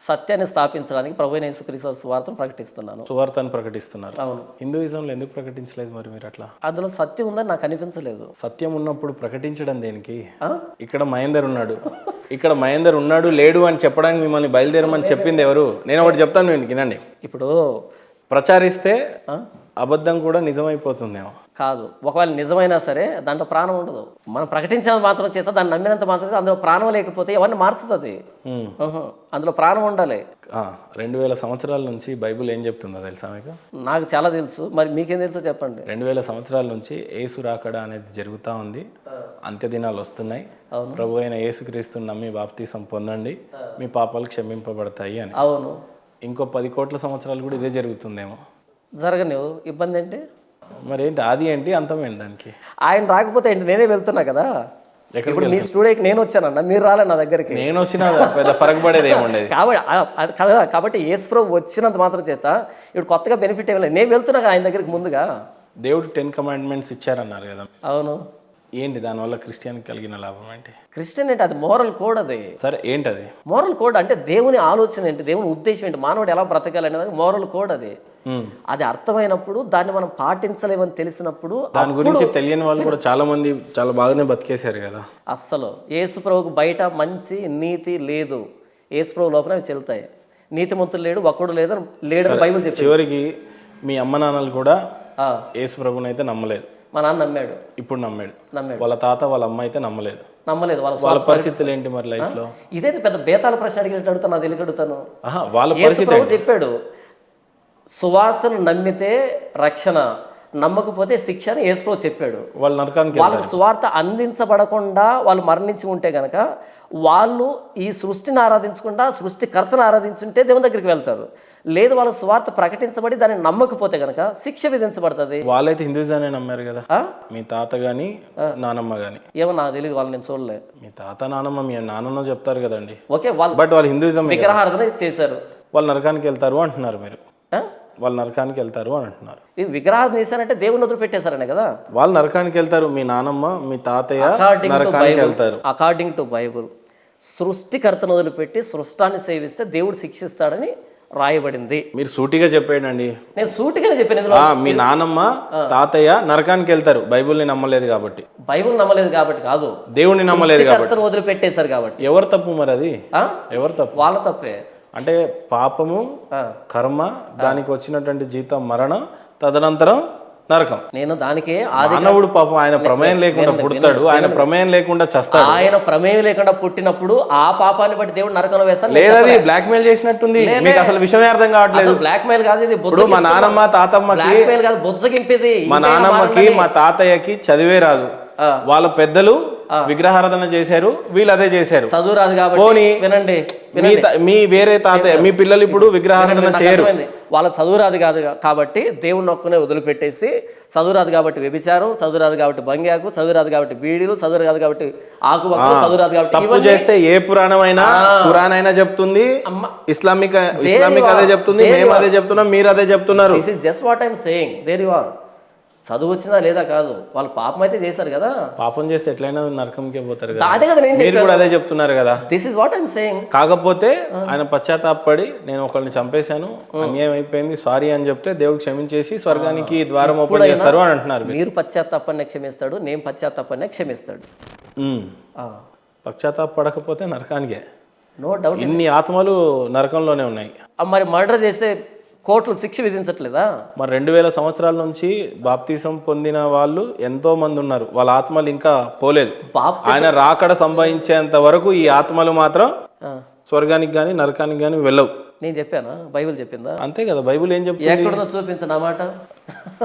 సత్యాన్ని స్థాపించడానికి ప్రభువైన యేసుక్రీస్తు సువార్తను ప్రకటిస్తున్నాను. సువార్తను ప్రకటిస్తున్నారు. అవును. హిందూయిజంలో ఎందుకు ప్రకటించలేదు మరి మీరు అట్లా? అందులో సత్యం ఉందని నాకు అనిపించలేదు. సత్యం ఉన్నప్పుడు ప్రకటించడం దేనికి? ఆ? ఇక్కడ మహేందర్ ఉన్నాడు, ఇక్కడ మహేందర్ ఉన్నాడు లేడు అని చెప్పడానికి మిమ్మల్ని బయలుదేరమని చెప్పింది ఎవరు? నేను ఒకటి చెప్తాను, మీరు వినండి. ఇప్పుడు ప్రచారిస్తే ఆ? అబద్ధం కూడా నిజమైపోతుందేమో. కాదు, ఒకవేళ నిజమైనా సరే దాంట్లో ప్రాణం ఉండదు. మనం ప్రకటించినంత మాత్రం చేత, దాన్ని నమ్మినంత మాత్రం చేత అందులో ప్రాణం లేకపోతే ఎవరిని మార్చుతుంది? అందులో ప్రాణం ఉండాలి. 2000 సంవత్సరాల నుంచి బైబిల్ ఏం చెప్తుందో తెలుసా మీకు? నాకు చాలా తెలుసు, మరి మీకేం తెలుసో చెప్పండి. 2000 సంవత్సరాల నుంచి యేసు రాకడ అనేది జరుగుతూ ఉంది, అంత్య దినాలు వస్తున్నాయి, ప్రభు అయిన యేసుక్రీస్తుని నమ్మి బాప్తీసం పొందండి, మీ పాపాలు క్షమింపబడతాయి అని. అవును. ఇంకో 10 కోట్ల సంవత్సరాలు కూడా ఇదే జరుగుతుందేమో. జరగనివ్వు, ఇబ్బంది ఏంటి? మరి ఏంటి ఆది ఏంటి అంతం ఏంటి దానికి? ఆయన రాకపోతే ఏంటి, నేనే వెళ్తున్నా కదా. ఇప్పుడు మీ స్టూడియోకి నేను వచ్చానన్న, మీరు రాలే నా దగ్గరికి. నేను వచ్చినా పెద్ద ఫరక్ పడేది ఏముండేది కాబట్టి యేసుప్రభు వచ్చినంత మాత్రం చేత ఇప్పుడు కొత్తగా బెనిఫిట్ ఏమి లేదు. నేను వెళ్తున్నా ఆయన దగ్గరికి ముందుగా. దేవుడు 10 కమాండ్మెంట్స్ ఇచ్చారన్నారు కదా. అవును. ఏంటి దానివల్ల క్రిస్టియన్కి కలిగిన లాభం ఏంటి? క్రిస్టియన్ అంటే అది మోరల్ కోడ్. అది సరే ఏంటది మోరల్ కోడ్? అంటే దేవుని ఆలోచన ఏంటి, దేవుని ఉద్దేశం ఏంటి, మానవుడు ఎలా బ్రతకాలి అనేది మోరల్ కోడ్. అది అర్థమైనప్పుడు, దాన్ని మనం పాటించలేమని తెలిసినప్పుడు, దాని గురించి తెలియని వాళ్ళు కూడా చాలా మంది చాలా బాగానే బతికేశారు కదా. అస్సలు యేసుప్రభుకు బయట మంచి నీతి లేదు, యేసుప్రభు లోపల అవి చెల్తాయి. నీతిమంతులు లేడు, ఒక్కడు లేదని బైబిల్ చెప్పింది. చివరికి మీ అమ్మ నాన్నలు కూడా యేసు ప్రభుని అయితే నమ్మలేదు. మా నాన్న నమ్మాడు, ఇప్పుడు నమ్మాడు. వాళ్ళ తాత వాళ్ళ అమ్మ అయితే నమ్మలేదు. వాళ్ళ పరిస్థితులు ఏంటి మరి లైఫ్ లో? ఇదైతే పెద్ద బేతాల ప్రశ్న అడిగినట్టు అడుగుతాను, అది ఎందుకు అడుగుతాను. వాళ్ళ పరిస్థితి చెప్పాడు, సువార్తను నమ్మితే రక్షణ, నమ్మకపోతే శిక్ష అని యేసుప్రభు చెప్పాడు. వాళ్ళు నరకానికి, వాళ్ళకి సువార్త అందించబడకుండా వాళ్ళు మరణించి ఉంటే గనక, వాళ్ళు ఈ సృష్టిని ఆరాధించకుండా సృష్టికర్తను ఆరాధించుంటే దేవుని దగ్గరికి వెళ్తారు. లేదు, వాళ్ళ సువార్త ప్రకటించబడి దాన్ని నమ్మకపోతే గనక శిక్ష విధించబడుతుంది. వాళ్ళైతే హిందూయిజాన్ని నమ్మారు కదా, మీ తాత గాని నానమ్మ గాని. ఏమో నాకు తెలియదు, వాళ్ళు నేను చూడలే. మీ తాత నానమ్మ మీ నాన్న చెప్తారు కదండి. ఓకే, వాళ్ళు బట్ వాళ్ళు హిందూయిజం విగ్రహారాధన చేశారు. వాళ్ళు నరకానికి వెళ్తారు అంటున్నారు మీరు. వాళ్ళు నరకానికి వెళ్తారు అని అంటున్నారు. ఈ విగ్రహాలు చేశారంటే దేవుని వదిలి పెట్టేశారనే కదా. వాళ్ళు నరకానికి వెళ్తారు, మీ నానమ్మ మీ తాతయ్య నరకానికి వెళ్తారు. అకార్డింగ్ టు బైబుల్, సృష్టికర్తను వదిలిపెట్టి సృష్టాన్ని సేవిస్తే దేవుడు శిక్షిస్తాడని రాయబడింది. మీరు సూటిగా చెప్పేయండి. నేను సూటిగానే చెప్పాను. మీ నానమ్మ తాతయ్య నరకానికి వెళ్తారు, బైబుల్ని నమ్మలేదు కాబట్టి. బైబుల్ నమ్మలేదు కాబట్టి కాదు, దేవుని నమ్మలేదు కాబట్టి, వదిలిపెట్టేశారు కాబట్టి. ఎవరు తప్పు మరి? అది ఎవరు తప్పు? వాళ్ళ తప్పే. అంటే పాపము, కర్మ, దానికి వచ్చినటువంటి జీతం మరణం, తదనంతరం నరకం. నేను దానికే మానవుడు పాపం ఆయన ప్రమేయం లేకుండా పుడతాడు, ఆయన ప్రమేయం లేకుండా చస్తాడు. ఆయన ప్రమేయం లేకుండా పుట్టినప్పుడు ఆ పాపాన్ని బట్టి దేవుడు నరకంలో వేస్తాడు. లేదది బ్లాక్ మెయిల్ చేసినట్టుంది. మీకు అసలు విషయమే అర్థం కావట్లేదు. బ్లాక్ మెయిల్ కాదు ఇది. ఇప్పుడు మా నానమ్మ తాతమ్మకి, బుజ్జగింపేది. మా నానమ్మకి మా తాతయ్యకి చదివే రాదు, వాళ్ళ పెద్దలు విగ్రహారాధన చేశారు, వీళ్ళు అదే చేశారు. చదువు రాదు కాబట్టి వినండి, మీ వేరే తాతయ్య మీ పిల్లలు ఇప్పుడు విగ్రహారాధన చేయరు. వాళ్ళ చదువు రాదు కాదు కాబట్టి దేవుని ఒక్కనే వదిలిపెట్టేసి, చదువు రాదు కాబట్టి వ్యభిచారం, చదువు రాదు కాబట్టి బంగాకు, చదువు రాదు కాబట్టి బీడీలు, చదువు రాదు కాబట్టి ఆకువక్కలు, చదువు రాదు కాబట్టి తప్పు చేస్తే ఏ పురాణం అయినా, ఖురాన్ అయినా చెప్తుంది, ఇస్లామిక్ అదే చెప్తుంది, మేము అదే చెప్తున్నాం, మీరు అదే చెప్తున్నారు. This is just what I'm saying. There you are. చదువు వచ్చిందా లేదా కాదు, వాళ్ళు పాపం అయితే చేశారు కదా. పాపం చేస్తే ఎట్లయినా నరకంకే పోతారు కదా. అదే కదా మీరు కూడా అదే చెప్తున్నారు కదా. This is what I'm saying. కాకపోతే ఆయన పశ్చాత్తాపడి, నేను ఒకరిని చంపేశాను, అన్యాయం అయిపోయింది, సారీ అని చెప్తే దేవుడు క్షమించేసి స్వర్గానికి ద్వారం ఓపెన్ చేస్తారు అని అంటున్నారు. మీరు పశ్చాత్తాపాన్ని క్షమిస్తాడు, నేను పశ్చాత్తాపాన్ని క్షమిస్తాడు. పశ్చాత్తాపడకపోతే నరకానికే. No doubt. ఇన్ని ఆత్మలు నరకంలోనే ఉన్నాయి. మరి మర్డర్ చేస్తే కోర్టులు శిక్ష విధించట్లేదా? మరి 2000 సంవత్సరాల నుంచి బాప్తీసం పొందిన వాళ్ళు ఎంతో మంది ఉన్నారు, వాళ్ళ ఆత్మలు ఇంకా పోలేదు. ఆయన రాకడ సంభవించేంత వరకు ఈ ఆత్మలు మాత్రం స్వర్గానికి గాని నరకానికి గాని వెళ్ళవు. నేను చెప్పానా? బైబిల్ చెప్పిందా? అంతే కదా. బైబిల్ ఏం చెప్తుంది? ఎక్కడో చూపించను ఆ మాట.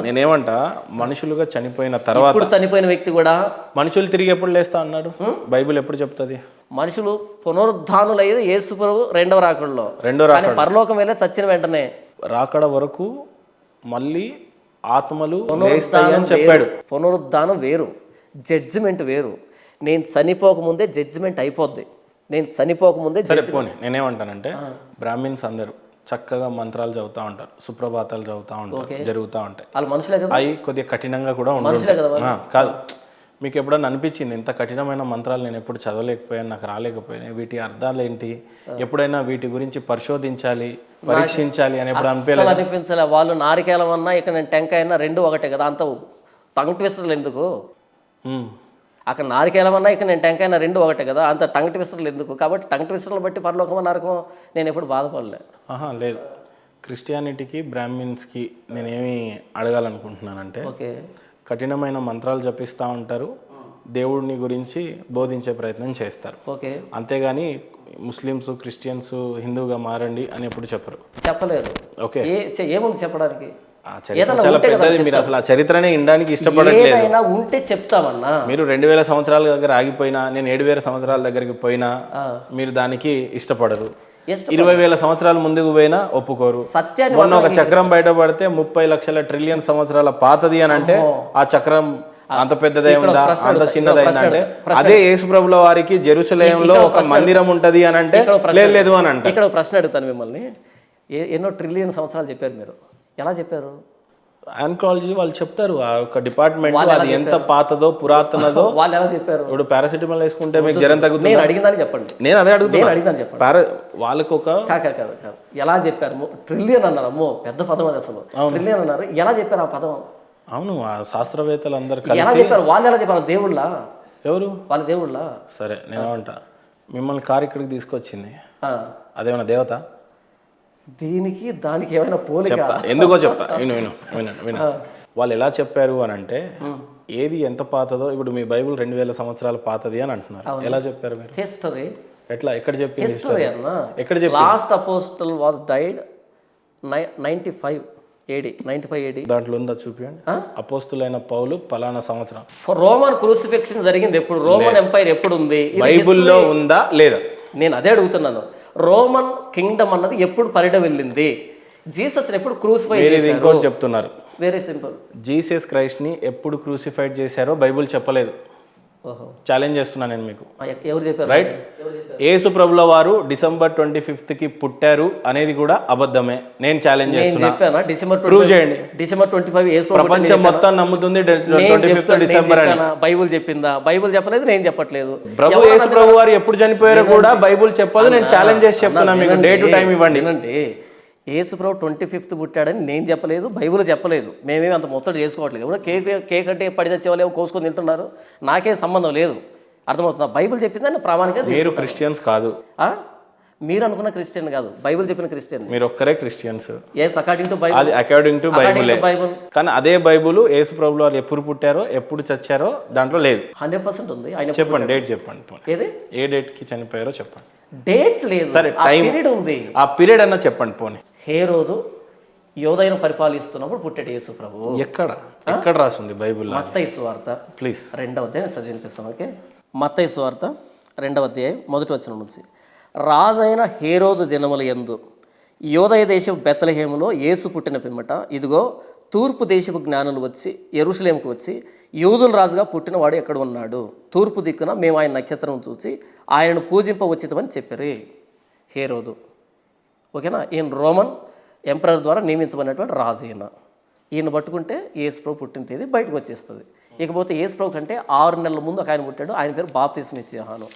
నేనేమంటా, మనుషులుగా చనిపోయిన తర్వాత, చనిపోయిన వ్యక్తి కూడా మనుషులు తిరిగి ఎప్పుడు లేస్తా అన్నాడు? బైబిల్ ఎప్పుడు చెప్తుంది? మనుషులు పునరుద్ధానులయ్యేది యేసు ప్రభు రెండవ రాకడలో. పరలోకం వెళ్ళే చచ్చిన వెంటనే రాకడ వరకు మళ్ళీ ఆత్మలు లేస్తాయని చెప్పాడు. పునరుద్ధానం వేరు, జడ్జిమెంట్ వేరు. నేను చనిపోకముందే జడ్జిమెంట్ అయిపోద్ది. నేను చనిపోకముందే పోనీ. నేనేమంటానంటే, బ్రాహ్మిన్స్ అందరూ చక్కగా మంత్రాలు చదువుతూ ఉంటారు, సుప్రభాతాలు చదువుతూ ఉంటారు, జరుగుతూ ఉంటాయి. వాళ్ళు మనుషులే కదా. అవి కొద్దిగా కఠినంగా కూడా ఉంటాయి కాదు. మీకు ఎప్పుడన్నా అనిపించింది ఇంత కఠినమైన మంత్రాలు నేను ఎప్పుడు చదవలేకపోయాను, నాకు రాలేకపోయాను, వీటి అర్థాలు ఏంటి, ఎప్పుడైనా వీటి గురించి పరిశోధించాలి, పరీక్షించాలి అని ఎప్పుడు అసలు అనిపించలే. వాళ్ళు నారికేలం అన్నా ఇక్కడ నేను టెంకాయ అయినా రెండు ఒకటే కదా, అంత టంగ్ ట్విస్టర్లు ఎందుకు? అక్కడ నారికేలం అన్నా ఇక్కడ నేను టెంకాయ అయినా రెండు ఒకటే కదా, అంత టంగ్ ట్విస్టర్లు ఎందుకు? కాబట్టి టంగ్ ట్విస్టర్లు బట్టి పరలోకమో నరకమో నేను ఎప్పుడు బాధపడలే. లేదు, క్రిస్టియానిటీకి బ్రాహ్మిన్స్కి నేనేమి అడగాలనుకుంటున్నానంటే, ఓకే, కఠినమైన మంత్రాలు జపిస్తూ ఉంటారు, దేవుడిని గురించి బోధించే ప్రయత్నం చేస్తారు, ఓకే, అంతేగాని ముస్లిమ్స్ క్రిస్టియన్స్ హిందూగా మారండి అని ఎప్పుడు చెప్పరు. చెప్పలేదు. ఓకే, ఏముంది చెప్పడానికి? ఆ చరిత్ర చాలా పెద్దది, మీరు అసలు ఆ చరిత్రనే వినడానికి ఇష్టపడట్లేదు. ఏదైనా ఉంటే చెప్తామన్నా. మీరు 2000 సంవత్సరాల దగ్గర ఆగిపోయినా, నేను 7000 సంవత్సరాల దగ్గరికి పోయినా మీరు దానికి ఇష్టపడరు. 20,000 సంవత్సరాల ముందుకు పోయినా ఒప్పుకోరు. సత్యాన్ని మొన్న ఒక చక్రం బయటపడితే 30 లక్షల ట్రిలియన్ సంవత్సరాల పాతది అని అంటే ఆ చక్రం అంత పెద్దదై ఉందా, అంత చిన్నదైందంటే? అదే యేసుప్రభుల వారికి జెరూసలేంలో ఒక మందిరం ఉంటది అని అంటే లేదు అని అంటే. ఇక్కడ ప్రశ్న అడుగుతాను మిమ్మల్ని, ఎన్నో ట్రిలియన్ సంవత్సరాలు చెప్పారు మీరు, ఎలా చెప్పారు? ఆంకాలజీ వాళ్ళు చెప్తారు, ఆ ఒక డిపార్ట్మెంట్ అది ఎంత పాతదో పురాతనదో. వాళ్ళు ఎలా చెప్పారు? ఇప్పుడు పారాసిటమాల్ వేసుకుంటే మీకు జ్వరం తగ్గుతుంది. నేను అడిగిందని చెప్పండి. నేను అదే అడుగుతాను చెప్పండి. వాళ్ళకి ఒక కాదు ఎలా చెప్పారు? ట్రిలియన్ అన్నారు, అమ్మో పెద్ద పదం అది అసలు. ట్రిలియన్ అన్నారు, ఎలా చెప్పారు ఆ పదం? అవును, ఆ శాస్త్రవేత్తలు అందరు ఎలా చెప్పారు? వాళ్ళు ఎలా చెప్పారు? దేవుళ్ళ? ఎవరు వాళ్ళ దేవుళ్ళ? సరే నేనేమంటా, మిమ్మల్ని కారు ఇక్కడికి తీసుకొచ్చింది, అదేమన్నా దేవత? దీనికి దానికి ఏమైనా పోలిక? ఎందుకో చెప్తా, విను. వాళ్ళు ఎలా చెప్పారు అని అంటే, ఏది ఎంత పాతదో, ఇప్పుడు మీ బైబిల్ 2000 సంవత్సరాల పాతది అని అంటున్నారు, ఎలా చెప్పారు మీరు? హిస్టరీ. ఎట్లా, ఎక్కడ చెప్పింది? హిస్టరీ అన్న. ఎక్కడ చెప్పి? Last apostle was died 95 AD. దాంట్లో ఉందా చూపించండి. అపోస్తులైన పౌలు పలానా సంవత్సరం. రోమన్ క్రూసిఫిక్షన్ జరిగింది ఎప్పుడు? రోమన్ ఎంపైర్ ఎప్పుడు ఉంది? బైబిల్లో ఉందా లేదా? నేను అదే అడుగుతున్నాను. రోమన్ కింగ్డమ్ అన్నది ఎప్పుడు పరిడ వెళ్ళింది? జీసస్ ఎప్పుడు క్రూసిఫై చేశారు? ఇంకోటి చెప్తున్నారు, వెరీ సింపుల్. జీసస్ క్రైస్ట్ ని ఎప్పుడు క్రూసిఫైడ్ చేశారో బైబిల్ చెప్పలేదు. ఛాలెంజ్ చేస్తున్నా నేను మీకు. ఎవరు చెప్పారు? రైట్, యేసు ప్రభుల వారు December 25th కి పుట్టారు అనేది కూడా అబద్ధమే. నేను ఛాలెంజ్ చేస్తున్నా, ప్రూవ్ చేయండి. December 25 ప్రపంచం మొత్తం నమ్ముతుంది 25th December అని. బైబుల్ చెప్పిందా? బైబుల్ చెప్పలేదు, నేను చెప్పట్లేదు. ప్రభు యేసు ప్రభు వారు ఎప్పుడు చనిపోయారో కూడా బైబుల్ చెప్పదు. నేను ఛాలెంజ్ చేసి చెప్తున్నా మీకు, డే టు టైం ఇవ్వండి. యేసుప్రభు 25th పుట్టాడని నేను చెప్పలేదు, బైబుల్ చెప్పలేదు. మేమేమి అంత ముచ్చట చేసుకోవట్లేదు. ఇప్పుడు కేక్ అంటే పడి తెచ్చేవాళ్ళు కోసుకొని తింటున్నారు, నాకేం సంబంధం లేదు. అర్థమవుతుందా? బైబుల్ చెప్పిందని ప్రామాణికంగా. మీరు క్రిస్టియన్స్ కాదు, మీరు అనుకున్న క్రిస్టియన్ కాదు, బైబుల్ చెప్పిన క్రిస్టియన్. మీరు ఒక్కరే క్రిస్టియన్స్. According to Bible. అది అకార్డింగ్ టు బైబుల్. కానీ అదే బైబుల్ యేసు ప్రభువు వారు ఎప్పుడు పుట్టారో ఎప్పుడు చచ్చారో దాంట్లో లేదు. 100% ఉంది. ఆయన చెప్పండి, డేట్ చెప్పండి. ఏది? ఏ డేట్ కి చనిపోయారో చెప్పండి. డేట్ లేదు, సరే పీరియడ్ ఉంది. ఆ పీరియడ్ అన్న చెప్పండి. పోనీ, హేరోదు యోదయను పరిపాలిస్తున్నప్పుడు పుట్టాడు యేసు ప్రభువు. ఎక్కడ రాసింది బైబిల్? మత్తయి సువార్త ప్లీజ్ 2వ అధ్యాయం చదివినిపిస్తాను. ఓకే, మత్తయి సువార్త 2వ అధ్యాయం 1వ వచనం నుంచి. రాజైన హేరోదు దినముల యందు యోదయ దేశపు బెత్లెహేములో యేసు పుట్టిన పిమ్మట, ఇదిగో తూర్పు దేశపు జ్ఞానులు వచ్చి యెరూషలేముకు వచ్చి, యూదుల రాజుగా పుట్టినవాడు ఎక్కడ ఉన్నాడు? తూర్పు దిక్కున మేము ఆయన నక్షత్రం చూసి ఆయనను పూజింపవచ్చితమని చెప్పారు. హేరోదు, ఓకేనా? ఈయన రోమన్ ఎంపరర్ ద్వారా నియమించబడినటువంటి రాజు. ఈయన పట్టుకుంటే యేసుప్రభు పుట్టిన తేదీ బయటకు వచ్చేస్తుంది. ఇకపోతే యేసుప్రభు కంటే 6 నెలల ముందు ఒక ఆయన పుట్టాడు, ఆయన పేరు బాప్తిస్మ ఇచ్చే యోహాను.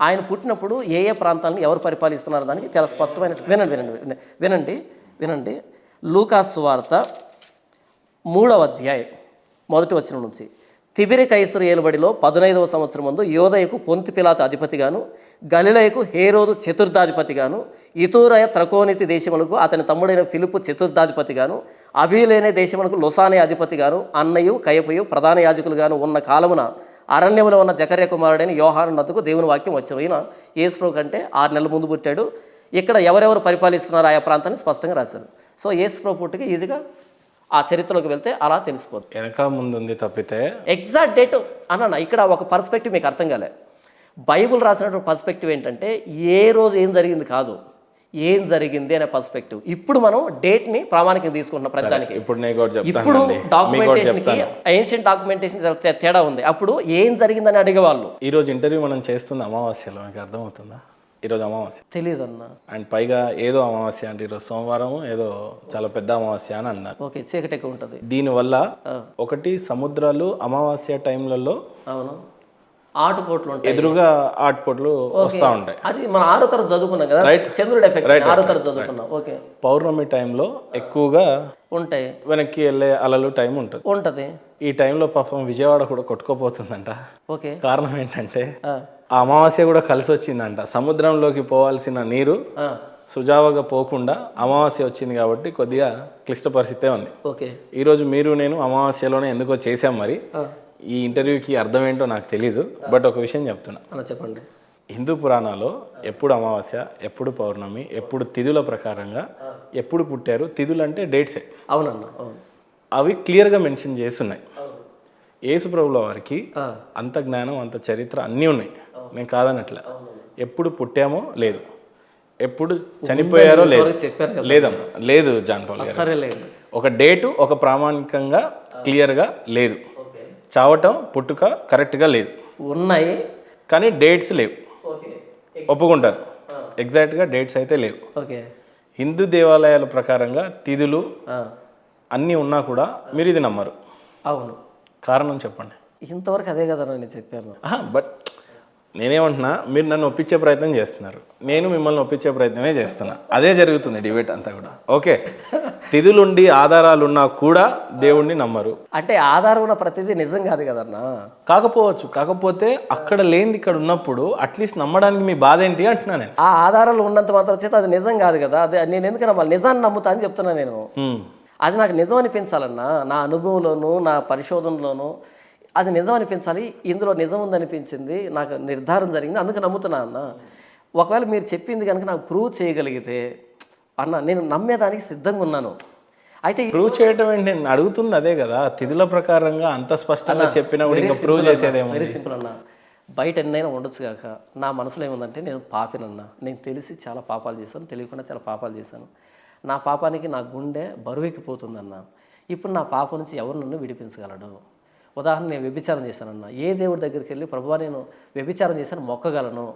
ఆయన పుట్టినప్పుడు ఏ ఏ ప్రాంతాలను ఎవరు పరిపాలిస్తున్నారు దానికి చాలా స్పష్టమైన. వినండి. లూకా సువార్త 3వ అధ్యాయం 1వ వచనం నుంచి. తిబిరి కైసరు ఏలుబడిలో 15వ సంవత్సరం ముందు యోదయకు పొంతి పిలాతు అధిపతిగాను, గలిలయకు హేరోదు చతుర్థాధిపతిగాను, ఇతూరయ త్రకోనితి దేశములకు అతని తమ్ముడైన ఫిలిపు చతుర్థాధిపతిగాను, అభిలేనే దేశములకు లొసానే అధిపతిగాను, అన్నయు కయపయు ప్రధాన యాజకులుగాను ఉన్న కాలమున అరణ్యములో ఉన్న జకర్య కుమారుడైన యోహాను నద్దుకు దేవుని వాక్యం వచ్చారు. ఈయన యేసుప్రభు కంటే 6 నెలల ముందు పుట్టాడు. ఇక్కడ ఎవరెవరు పరిపాలిస్తున్నారు ఆయా ప్రాంతాన్ని స్పష్టంగా రాశారు. సో యేసుప్రభు పుట్టికి ఈజీగా ఆ చరిత్రలోకి వెళ్తే అలా తెలిసిపోతుంది. వెనక ముందు ఉంది తప్పితే ఎగ్జాక్ట్ డేట్ అన్న. ఇక్కడ ఒక పర్స్పెక్టివ్ మీకు అర్థం కాలే. బైబుల్ రాసినటువంటి పర్స్పెక్టివ్ ఏంటంటే ఏ రోజు ఏం జరిగింది కాదు, ఏం జరిగింది అనే పర్స్పెక్టివ్. ఇప్పుడు మనం డేట్ని ప్రామాణికంగా తీసుకుంటున్నాం ప్రతిదానికి. ఇప్పుడు డాక్యుమెంటేషన్కి ఏన్షియంట్ డాక్యుమెంటేషన్ తేడా ఉంది. అప్పుడు ఏం జరిగిందని అడిగేవాళ్ళు. ఈరోజు ఇంటర్వ్యూ మనం చేస్తున్న అమావాస్యలో మీకు అర్థమవుతుందా? ఈరోజు అమావాస్య. తెలియదు అన్న. అండ్ పైగా ఏదో అమావాస్య అంటే ఈరోజు సోమవారం ఏదో చాలా పెద్ద అమావాస్య అని అన్నారు. ఓకే, చీకటి ఎక్కువ ఉంటుంది. దీనివల్ల ఒకటి సముద్రాలు అమావాస్య టైంలలో అవును, ఆటుపోట్లు ఉంటాయి, ఎదురుగా ఆటుపోట్లు వస్తూ ఉంటాయి. అది మన 6వ తరగతి చదువుకున్నాం కదా, చంద్రుడు ఎఫెక్ట్ 6వ తరగతి చదువుకున్నాం. ఓకే, పౌర్ణమి టైంలో ఎక్కువగా ఉంటాయి, వెనక్కి వెళ్ళే అలలు టైం ఉంటుంది. ఉంటది. ఈ టైంలో పాపం విజయవాడ కూడా కొట్టుకోపోతుందంట. ఓకే, కారణం ఏంటంటే ఆ అమావాస్య కూడా కలిసి వచ్చిందంట. సముద్రంలోకి పోవాల్సిన నీరు సుజావగా పోకుండా అమావాస్య వచ్చింది కాబట్టి కొద్దిగా క్లిష్ట పరిస్థితే ఉంది. ఓకే, ఈరోజు మీరు నేను అమావాస్యలోనే ఎందుకో చేసాం. మరి ఈ ఇంటర్వ్యూకి అర్థం ఏంటో నాకు తెలీదు, బట్ ఒక విషయం చెప్తున్నా. చెప్పండి. హిందూ పురాణాల్లో ఎప్పుడు అమావాస్య, ఎప్పుడు పౌర్ణమి, ఎప్పుడు తిథుల ప్రకారంగా ఎప్పుడు పుట్టారు, తిథులు అంటే డేట్సే. అవునన్నా, అవును, అవి క్లియర్గా మెన్షన్ చేస్తున్నాయి. యేసు ప్రభుల వారికి అంత జ్ఞానం, అంత చరిత్ర అన్నీ ఉన్నాయి, నేను కాదనట్లే. ఎప్పుడు పుట్టామో లేదు, ఎప్పుడు చనిపోయారో లేదు, లేదమ్మా, లేదు జాన్ పాల్ గారు. సరే, లేదు. ఒక డేటు ఒక ప్రామాణికంగా క్లియర్గా లేదు. చావటం, పుట్టుక కరెక్ట్గా లేదు, ఉన్నాయి కానీ డేట్స్ లేవు. ఒప్పుకుంటారు, ఎగ్జాక్ట్గా డేట్స్ అయితే లేవు. ఓకే, హిందూ దేవాలయాల ప్రకారంగా తిథులు అన్నీ ఉన్నా కూడా మీరు ఇది నమ్మరు. అవును, కారణం చెప్పండి. ఇంతవరకు అదే కదా నేను చెప్పాను. బట్ నేనేమంటున్నా, మీరు నన్ను ఒప్పించే ప్రయత్నం చేస్తున్నారు, నేను మిమ్మల్ని ఒప్పించే ప్రయత్నమే చేస్తున్నా. అదే జరుగుతుంది డిబేట్ అంతా కూడా. ఓకే, తిథులుండి ఆధారాలు ఉన్నా కూడా దేవుణ్ణి నమ్మరు అంటే ఆధారం ఉన్న ప్రతిదీ నిజం కాదు కదన్నా. కాకపోవచ్చు, కాకపోతే అక్కడ లేనిది ఇక్కడ ఉన్నప్పుడు అట్లీస్ట్ నమ్మడానికి మీ బాధ ఏంటి అంటున్నా నేను. ఆ ఆధారాలు ఉన్నంత మాత్రం చేత అది నిజం కాదు కదా. అది నేను ఎందుకు నమ్మాలి? నిజాన్ని నమ్ముతా అని చెప్తున్నా నేను. అది నాకు నిజం అనిపించాలన్నా, నా అనుభవంలోనూ నా పరిశోధనలోనూ అది నిజం అనిపించాలి. ఇందులో నిజం ఉందనిపించింది, నాకు నిర్ధారణ జరిగింది, అందుకు నమ్ముతున్నా అన్న. ఒకవేళ మీరు చెప్పింది కనుక నాకు ప్రూవ్ చేయగలిగితే అన్న, నేను నమ్మేదానికి సిద్ధంగా ఉన్నాను. అయితే ప్రూవ్ చేయటం ఏంటి, నేను అడుగుతుంది అదే కదా. తిథుల ప్రకారంగా అంత స్పష్టంగా చెప్పినప్పుడు ఇంకా ప్రూవ్ చేసేదేమో. వెరీ సింపుల్ అన్న. బయట ఎన్నైనా ఉండొచ్చు కాక నా మనసులో ఏముందంటే, నేను పాపినన్నా, నేను తెలిసి చాలా పాపాలు చేశాను, తెలియకుండా చాలా పాపాలు చేశాను. నా పాపానికి నా గుండె బరువెక్కిపోతుందన్న. ఇప్పుడు నా పాపం నుంచి ఎవరు నన్ను విడిపించగలడు? ఉదాహరణ, నేను వ్యభిచారం చేశానన్నా, ఏ దేవుడి దగ్గరికి వెళ్ళి ప్రభువా నేను వ్యభిచారం చేశాను మొక్కగలను?